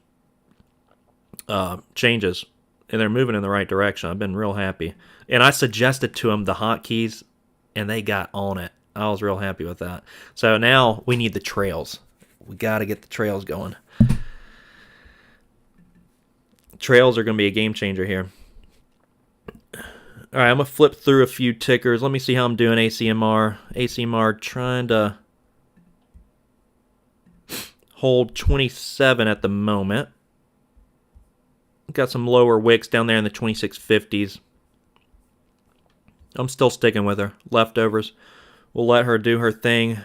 changes, and they're moving in the right direction. I've been real happy. And I suggested to them the hotkeys, and they got on it. I was real happy with that. So now we need the trails. We got to get the trails going. Trails are going to be a game changer here. All right, I'm going to flip through a few tickers. Let me see how I'm doing ACMR. ACMR trying to hold 27 at the moment. Got some lower wicks down there in the 2650s. I'm still sticking with her. Leftovers. We'll let her do her thing.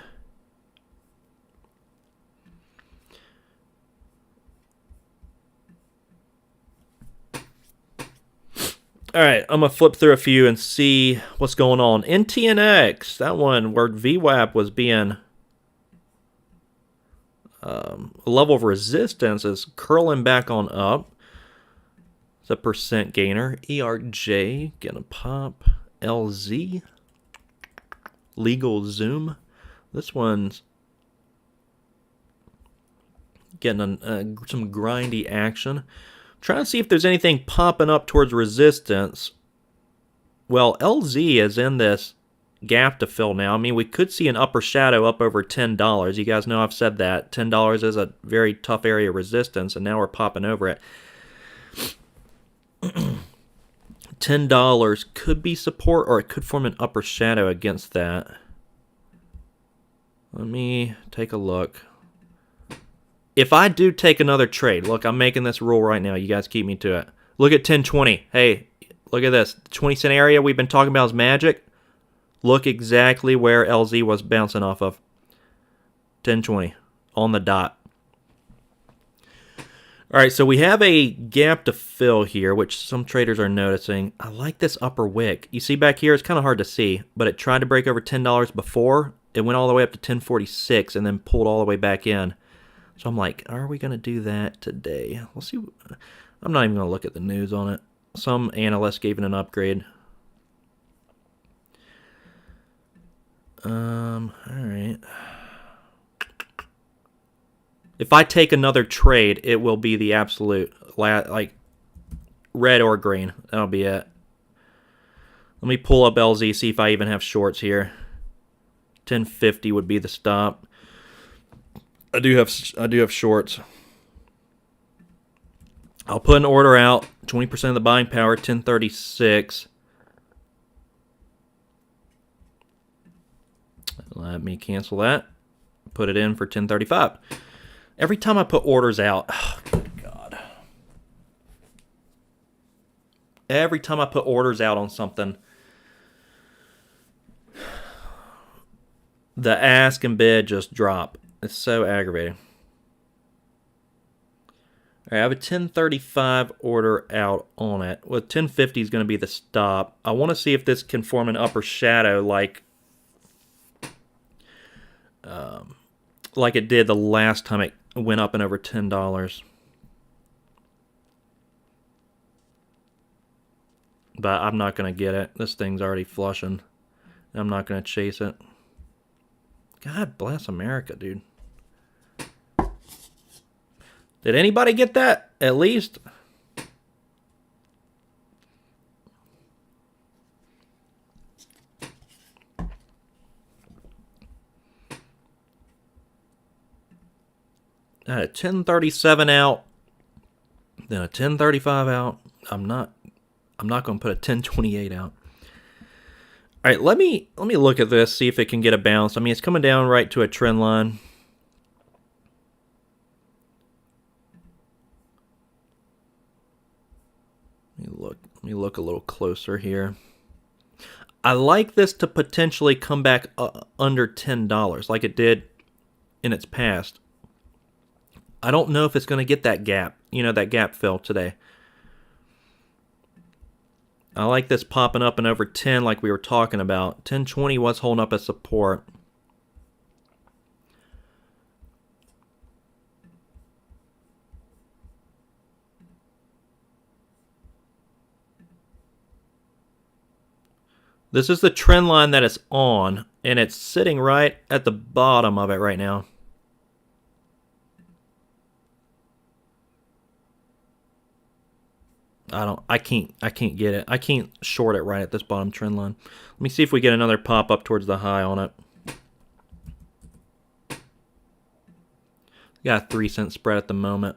All right, I'm going to flip through a few and see what's going on. NTNX, that one where VWAP was being a level of resistance is curling back on up. It's a percent gainer. ERJ, gonna pop. LZ, Legal Zoom. This one's getting some grindy action. Trying to see if there's anything popping up towards resistance. Well, LZ is in this gap to fill now. I mean, we could see an upper shadow up over $10. You guys know I've said that. $10 is a very tough area of resistance, and now we're popping over it. $10 could be support, or it could form an upper shadow against that. Let me take a look. If I do take another trade, look, I'm making this rule right now. You guys keep me to it. Look at 1020. Hey, look at this. The 20 cent area we've been talking about is magic. Look exactly where LZ was bouncing off of. 1020 on the dot. All right, so we have a gap to fill here, which some traders are noticing. I like this upper wick. You see back here, it's kind of hard to see, but it tried to break over $10 before. It went all the way up to 1046 and then pulled all the way back in. So I'm like, are we going to do that today? We'll see. I'm not even going to look at the news on it. Some analyst gave it an upgrade. All right. If I take another trade, it will be the absolute, like, red or green. That'll be it. Let me pull up LZ, see if I even have shorts here. 1050 would be the stop. I do have shorts. I'll put an order out. 20% of the buying power, 1036. Let me cancel that. Put it in for 1035. Every time I put orders out, oh, good God. Every time I put orders out on something, the ask and bid just drop. It's so aggravating. All right, I have a 1035 order out on it. Well, 1050 is going to be the stop. I want to see if this can form an upper shadow like it did the last time it went up and over $10. But I'm not going to get it. This thing's already flushing. I'm not going to chase it. God bless America, dude. Did anybody get that? At least? I had a 1037 out, then a 1035 out. I'm not going to put a 1028 out. All right, let me look at this, see if it can get a bounce. I mean, it's coming down right to a trend line. Let me look a little closer here. I like this to potentially come back under $10 like it did in its past. I don't know if it's going to get that gap, that gap fill today. I like this popping up and over 10 like we were talking about. 1020 was holding up as support. This is the trend line that it's on, and it's sitting right at the bottom of it right now. I can't get it. I can't short it right at this bottom trend line. Let me see if we get another pop up towards the high on it. Got a 3-cent spread at the moment.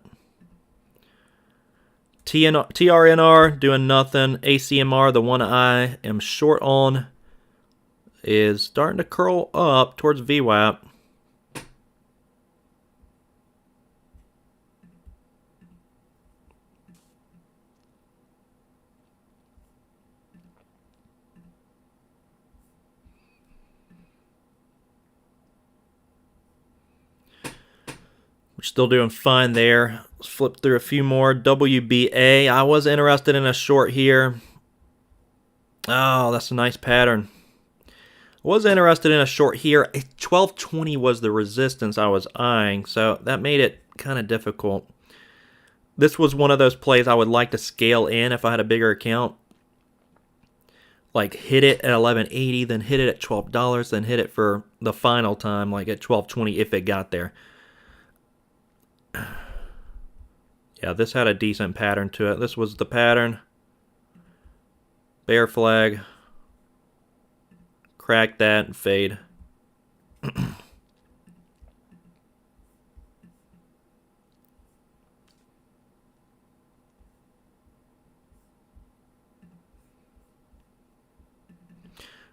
TRNR doing nothing. ACMR, the one I am short on, is starting to curl up towards VWAP. We're still doing fine there. Let's flip through a few more. WBA. I was interested in a short here. Oh, that's a nice pattern. I was interested in a short here. 1220 was the resistance I was eyeing, so that made it kind of difficult. This was one of those plays I would like to scale in if I had a bigger account. Like hit it at $11.80, then hit it at $12, then hit it for the final time, like at $12.20 if it got there. Yeah, this had a decent pattern to it. This was the pattern. Bear flag. Crack that and fade. All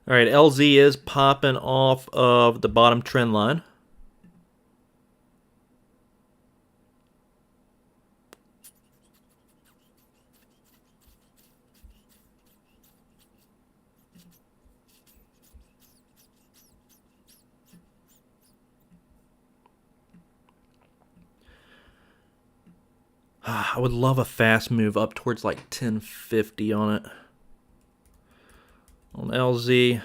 right, LZ is popping off of the bottom trend line. I would love a fast move up towards like 1050 on it. On LZ. I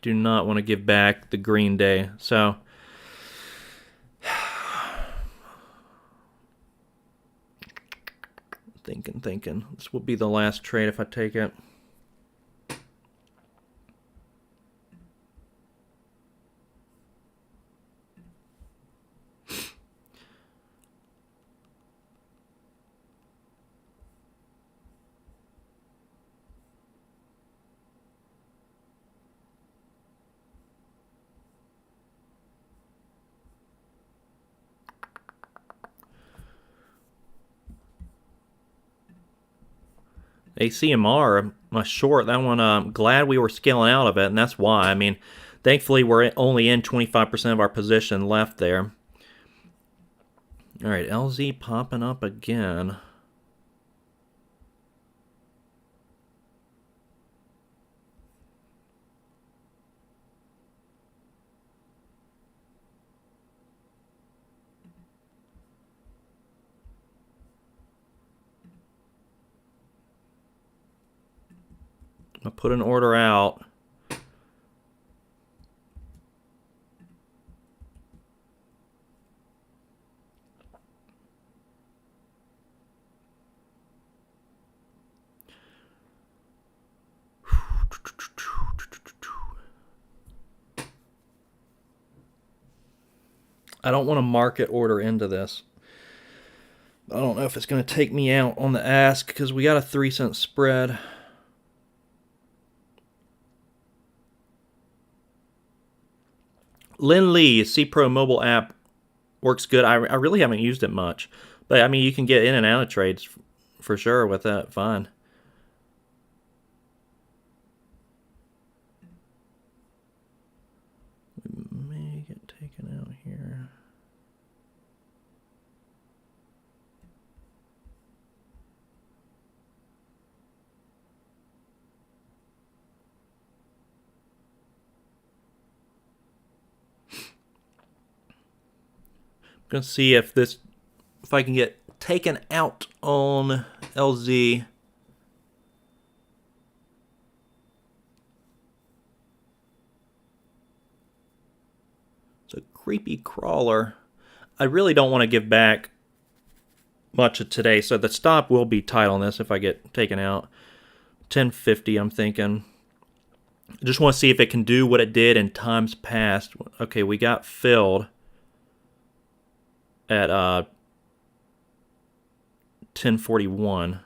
do not want to give back the green day. So thinking. This will be the last trade if I take it. ACMR, my short, that one, I'm glad we were scaling out of it, and that's why. I mean, thankfully, we're only in 25% of our position left there. All right, LZ popping up again. I put an order out. I don't want to market order into this. I don't know if it's going to take me out on the ask because we got a 3-cent spread. Lin Lee's CPro mobile app works good. I really haven't used it much. But, I mean, you can get in and out of trades for sure with that. Fine. We may get taken out here. I'm going to see if I can get taken out on LZ. It's a creepy crawler. I really don't want to give back much of today, so the stop will be tight on this if I get taken out. 1050, I'm thinking. I just want to see if it can do what it did in times past. Okay, we got filled at 1041.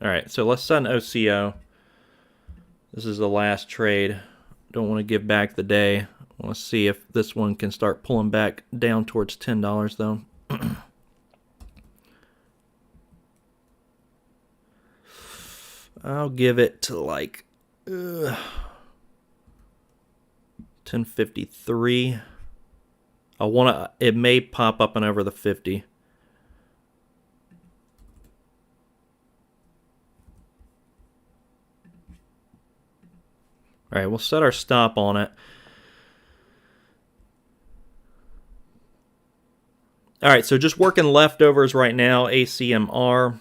All right, so let's set an OCO. This is the last trade. Don't want to give back the day. I want to see if this one can start pulling back down towards $10 though. I'll give it to like 1053. It may pop up and over the 50. All right, we'll set our stop on it. All right, so just working leftovers right now, ACMR,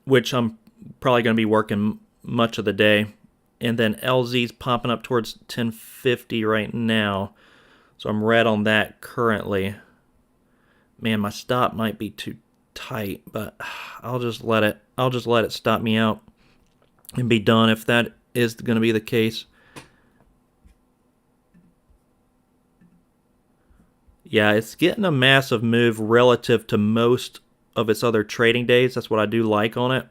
which I'm probably going to be working much of the day. And then LZ's popping up towards 1050 right now. So I'm red on that currently. Man, my stop might be too tight, but I'll just let it stop me out and be done if that is going to be the case. Yeah, it's getting a massive move relative to most of its other trading days. That's what I do like on it.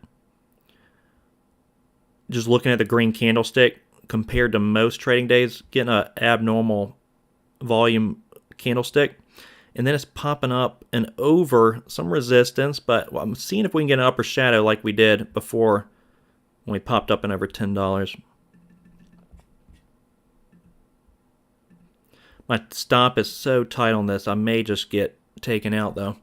Just looking at the green candlestick compared to most trading days, getting an abnormal volume candlestick. And then it's popping up and over some resistance, but I'm seeing if we can get an upper shadow like we did before when we popped up and over $10. My stop is so tight on this, I may just get taken out though.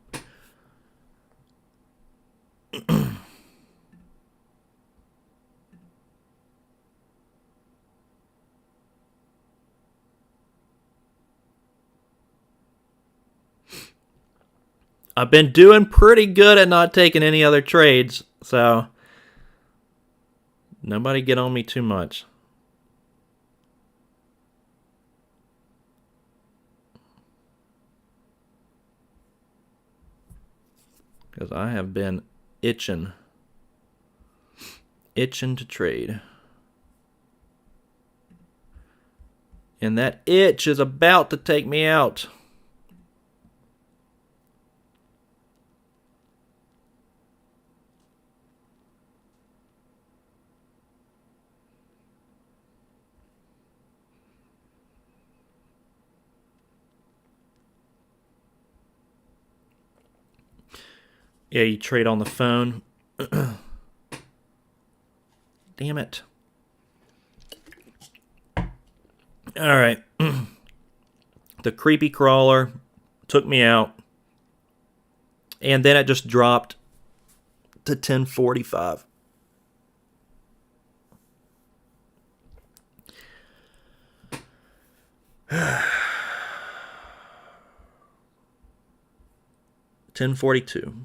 I've been doing pretty good at not taking any other trades, so nobody get on me too much. Because I have been itching to trade. And that itch is about to take me out. Yeah, you trade on the phone. Damn it. All right. The creepy crawler took me out. And then it just dropped to 1045. $10.42.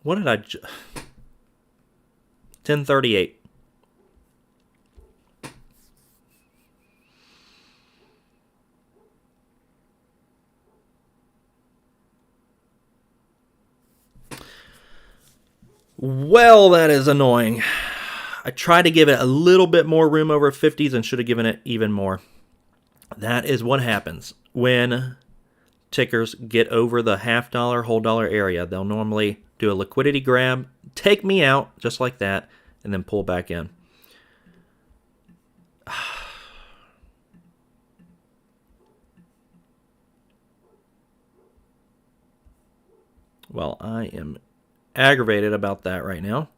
What did I... 10.38. Well, that is annoying. I tried to give it a little bit more room over 50s and should have given it even more. That is what happens when tickers get over the $half, whole dollar area. They'll normally do a liquidity grab, take me out just like that, and then pull back in. Well, I am aggravated about that right now.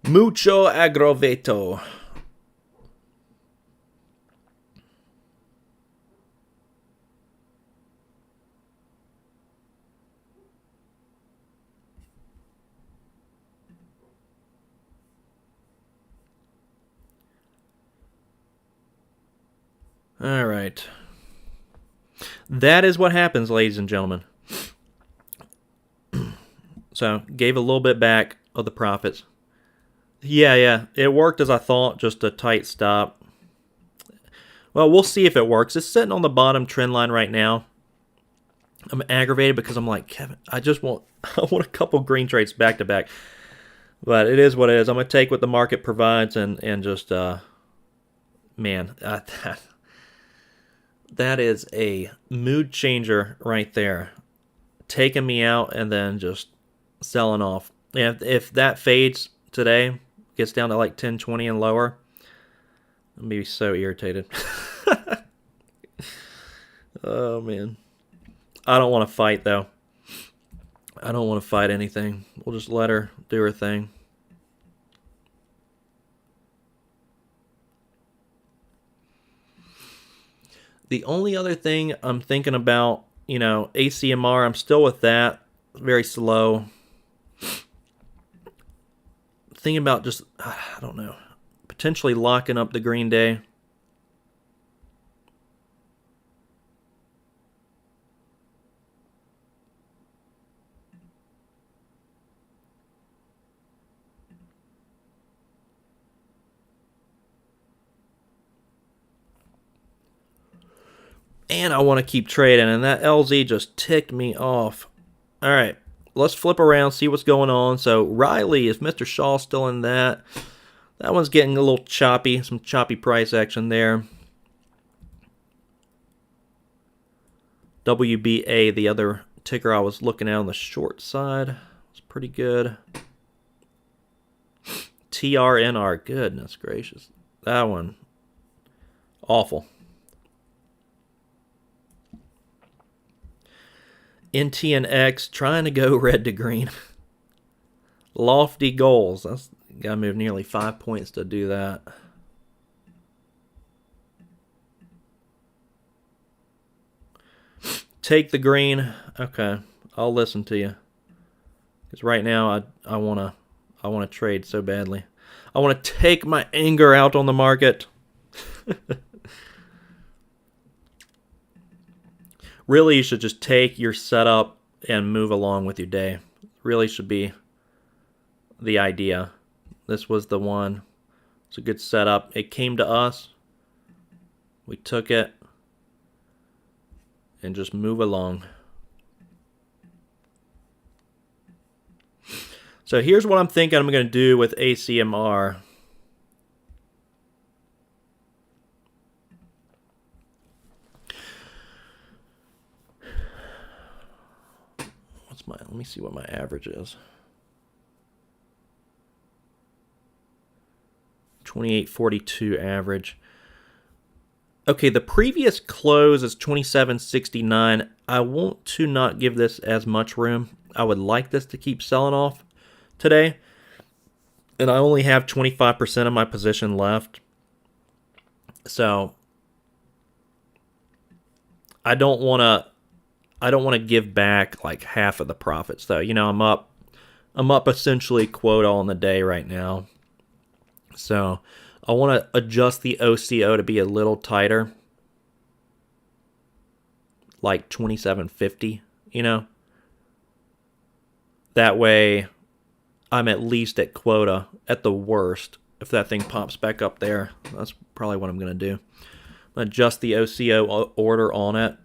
Mucho aggravato. All right. That is what happens, ladies and gentlemen. So, gave a little bit back of the profits. Yeah. It worked as I thought, just a tight stop. Well, we'll see if it works. It's sitting on the bottom trend line right now. I'm aggravated because I'm like, Kevin, I want a couple green trades back to back. But it is what it is. I'm going to take what the market provides and just, man, that is a mood changer right there. Taking me out and then just selling off. If that fades today, gets down to like 1020 and lower, I'm be so irritated. Oh, man. I don't want to fight, though. I don't want to fight anything. We'll just let her do her thing. The only other thing I'm thinking about, ACMR, I'm still with that. Very slow. Thinking about just, I don't know, potentially locking up the green day. And I want to keep trading, and that LZ just ticked me off. All right, let's flip around, see what's going on. So Riley, is Mr. Shaw still in that? That one's getting a little choppy, some choppy price action there. WBA, the other ticker I was looking at on the short side, was pretty good. TRNR, goodness gracious. That one, awful. NTNX trying to go red to green. Lofty goals. That's got to move nearly 5 points to do that. Take the green. Okay, I'll listen to you. Because right now I wanna trade so badly. I want to take my anger out on the market. Really, you should just take your setup and move along with your day. Really should be the idea. This was the one. It's a good setup. It came to us. We took it. And just move along. So here's what I'm thinking I'm going to do with ACMR. Let me see what my average is. 28.42 average. Okay, the previous close is 27.69. I want to not give this as much room. I would like this to keep selling off today. And I only have 25% of my position left. So I don't want to give back like half of the profits though. I'm up essentially quota on the day right now. So I want to adjust the OCO to be a little tighter. Like 27.50, That way I'm at least at quota at the worst. If that thing pops back up there, that's probably what I'm going to do. adjust the OCO order on it,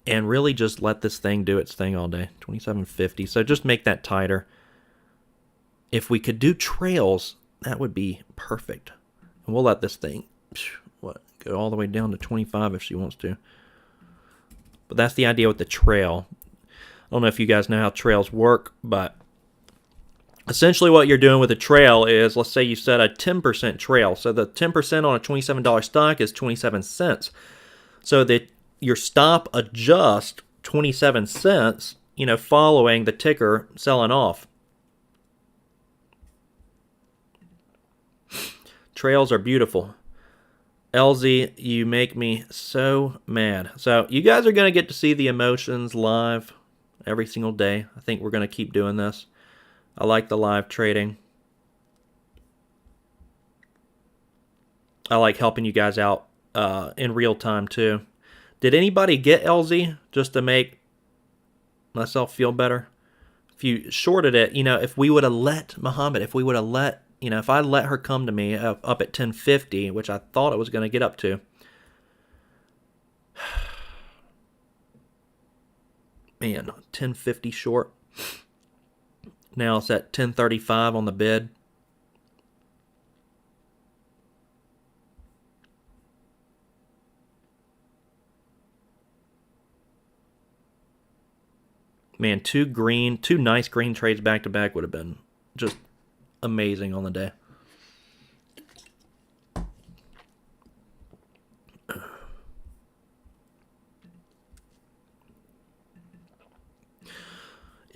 and really just let this thing do its thing all day. 2750. So just make that tighter. If we could do trails, that would be perfect. And we'll let this thing go all the way down to 25 if she wants to. But that's the idea with the trail. I don't know if you guys know how trails work, but essentially what you're doing with a trail is, let's say you set a 10% trail. So the 10% on a $27 stock is 27 cents. So that your stop adjusts 27 cents, following the ticker selling off. Trails are beautiful. LZ, you make me so mad. So you guys are going to get to see the emotions live every single day. I think we're going to keep doing this. I like the live trading. I like helping you guys out in real time too. Did anybody get LZ just to make myself feel better? If you shorted it, if we would have let Muhammad, if I let her come to me up at 1050, which I thought it was going to get up to. Man, 1050 short. Now it's at 1035 on the bid. Man, two nice green trades back to back would have been just amazing on the day.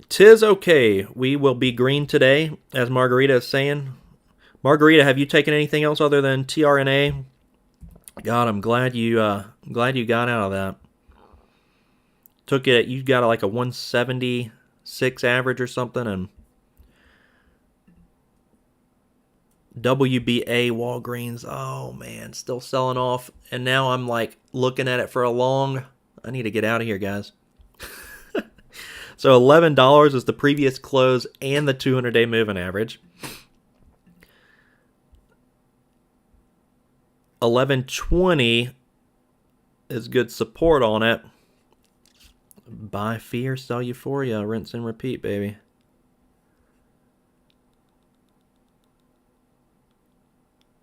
Tis okay. We will be green today, as Margarita is saying. Margarita, have you taken anything else other than TRNA? God, I'm glad you got out of that. Took it. You got like a 176 average or something, and WBA Walgreens. Oh man, still selling off, and now I'm like looking at it for a long. I need to get out of here, guys. So $11 is the previous close and the 200-day moving average. 11.20 is good support on it. Buy fear, sell euphoria, rinse and repeat, baby.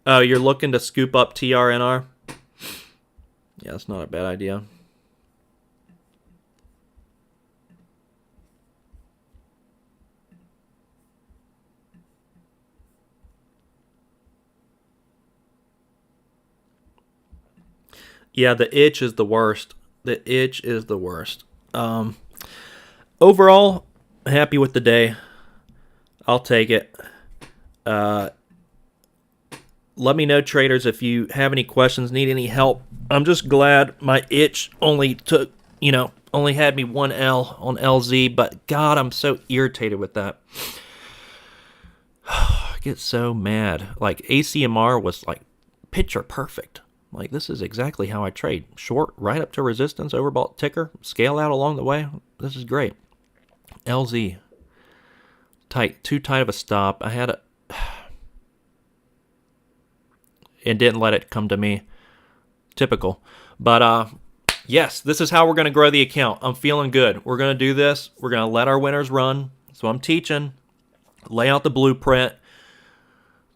Oh, you're looking to scoop up TRNR? Yeah, that's not a bad idea. Yeah, the itch is the worst. The itch is the worst. Overall, happy with the day. I'll take it. Let me know, traders, if you have any questions, need any help. I'm just glad my itch only had me one L on LZ, but God, I'm so irritated with that. I get so mad. Like, ACMR was like picture perfect. Like, this is exactly how I trade. Short, right up to resistance, overbought ticker, scale out along the way. This is great. LZ. Tight. Too tight of a stop. I had it. And didn't let it come to me. Typical. But, yes, this is how we're going to grow the account. I'm feeling good. We're going to do this. We're going to let our winners run. So I'm teaching. Lay out the blueprint.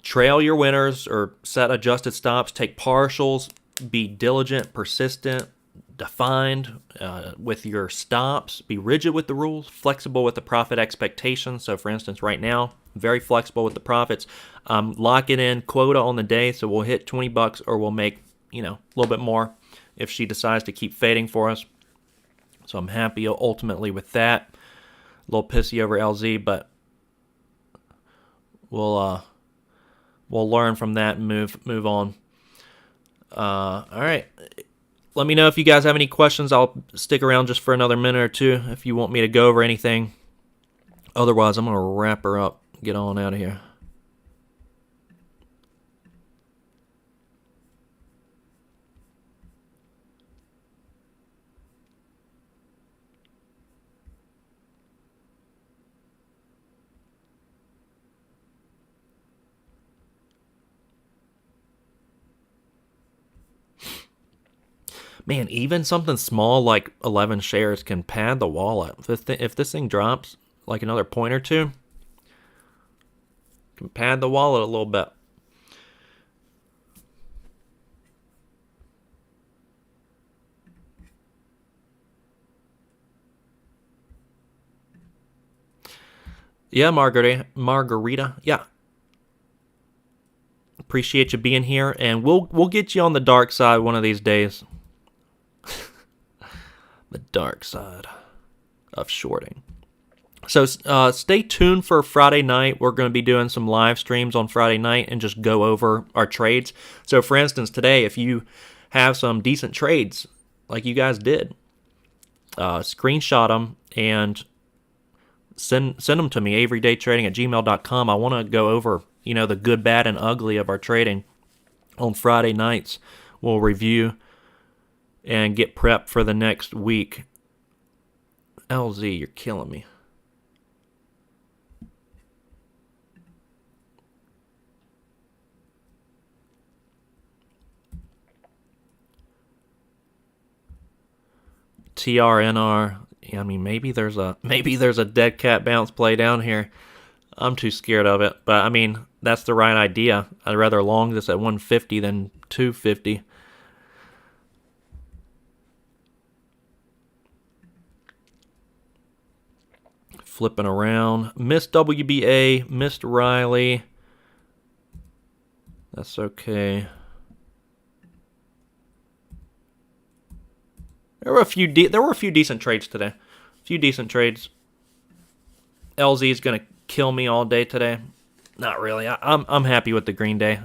Trail your winners or set adjusted stops. Take partials. Be diligent, persistent, defined with your stops. Be rigid with the rules. Flexible with the profit expectations. So, for instance, right now, very flexible with the profits. Locking in quota on the day. So we'll hit $20 or we'll make, a little bit more if she decides to keep fading for us. So I'm happy ultimately with that. A little pissy over LZ, but we'll learn from that and move on. All right. Let me know if you guys have any questions. I'll stick around just for another minute or two if you want me to go over anything. Otherwise, I'm going to wrap her up. Get on out of here. Man, even something small like 11 shares can pad the wallet. If this thing drops like another point or two, can pad the wallet a little bit. Yeah, Margarita. Yeah. Appreciate you being here, and we'll get you on the dark side one of these days. The dark side of shorting. So stay tuned for Friday night. We're going to be doing some live streams on Friday night and just go over our trades. So, for instance, today, if you have some decent trades like you guys did, screenshot them and send them to me, averydaytrading@gmail.com. I want to go over, the good, bad, and ugly of our trading on Friday nights. We'll review and get prepped for the next week. LZ, you're killing me. TRNR. I mean, maybe there's a dead cat bounce play down here. I'm too scared of it, but I mean, that's the right idea. I'd rather long this at 150 than 250. Flipping around. Missed WBA, missed Riley. That's okay. There were a few decent trades today. A few decent trades. LZ is gonna kill me all day today. Not really. I'm happy with the green day.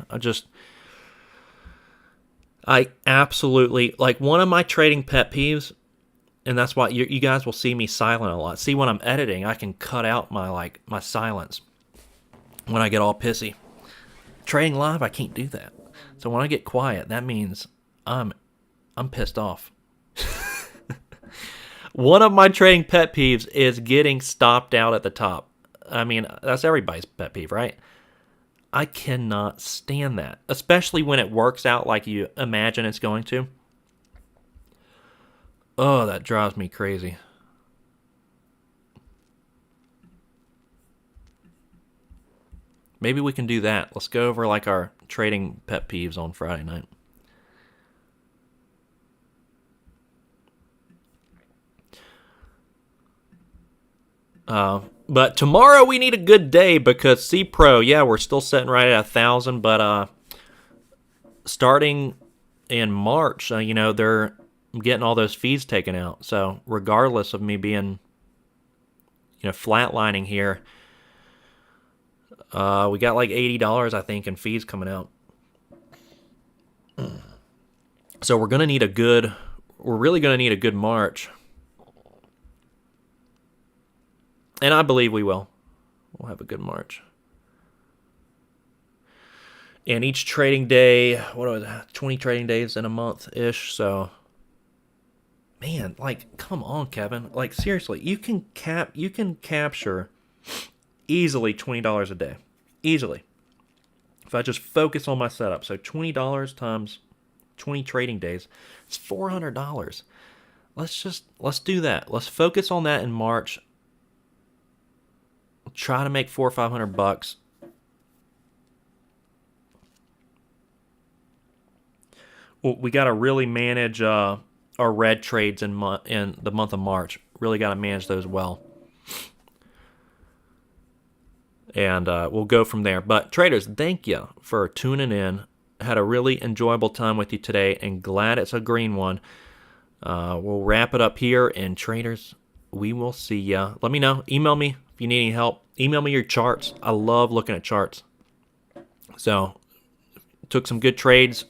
I absolutely like one of my trading pet peeves, and that's why you guys will see me silent a lot. See, when I'm editing, I can cut out my silence when I get all pissy. Trading live, I can't do that. So when I get quiet, that means I'm pissed off. One of my trading pet peeves is getting stopped out at the top. I mean, that's everybody's pet peeve, right? I cannot stand that, especially when it works out like you imagine it's going to. Oh, that drives me crazy. Maybe we can do that. Let's go over our trading pet peeves on Friday night. But tomorrow we need a good day because CPro, yeah, we're still sitting right at 1,000, but starting in March, they're getting all those fees taken out. So regardless of me being, flatlining here, we got like $80, I think, in fees coming out. So we're really going to need a good March. And I believe we will. We'll have a good March. And each trading day, 20 trading days in a month-ish, so... Man, come on, Kevin. Seriously, you can capture easily $20 a day. Easily. If I just focus on my setup. So $20 times 20 trading days, it's $400. Let's do that. Let's focus on that in March. Try to make $400 or $500. Well, we got to really manage our red trades in the month of March. Really got to manage those well. And we'll go from there. But traders, thank you for tuning in. Had a really enjoyable time with you today, and glad it's a green one. We'll wrap it up here, and traders, we will see ya. Let me know. Email me if you need any help. Email me your charts. I love looking at charts. So, took some good trades.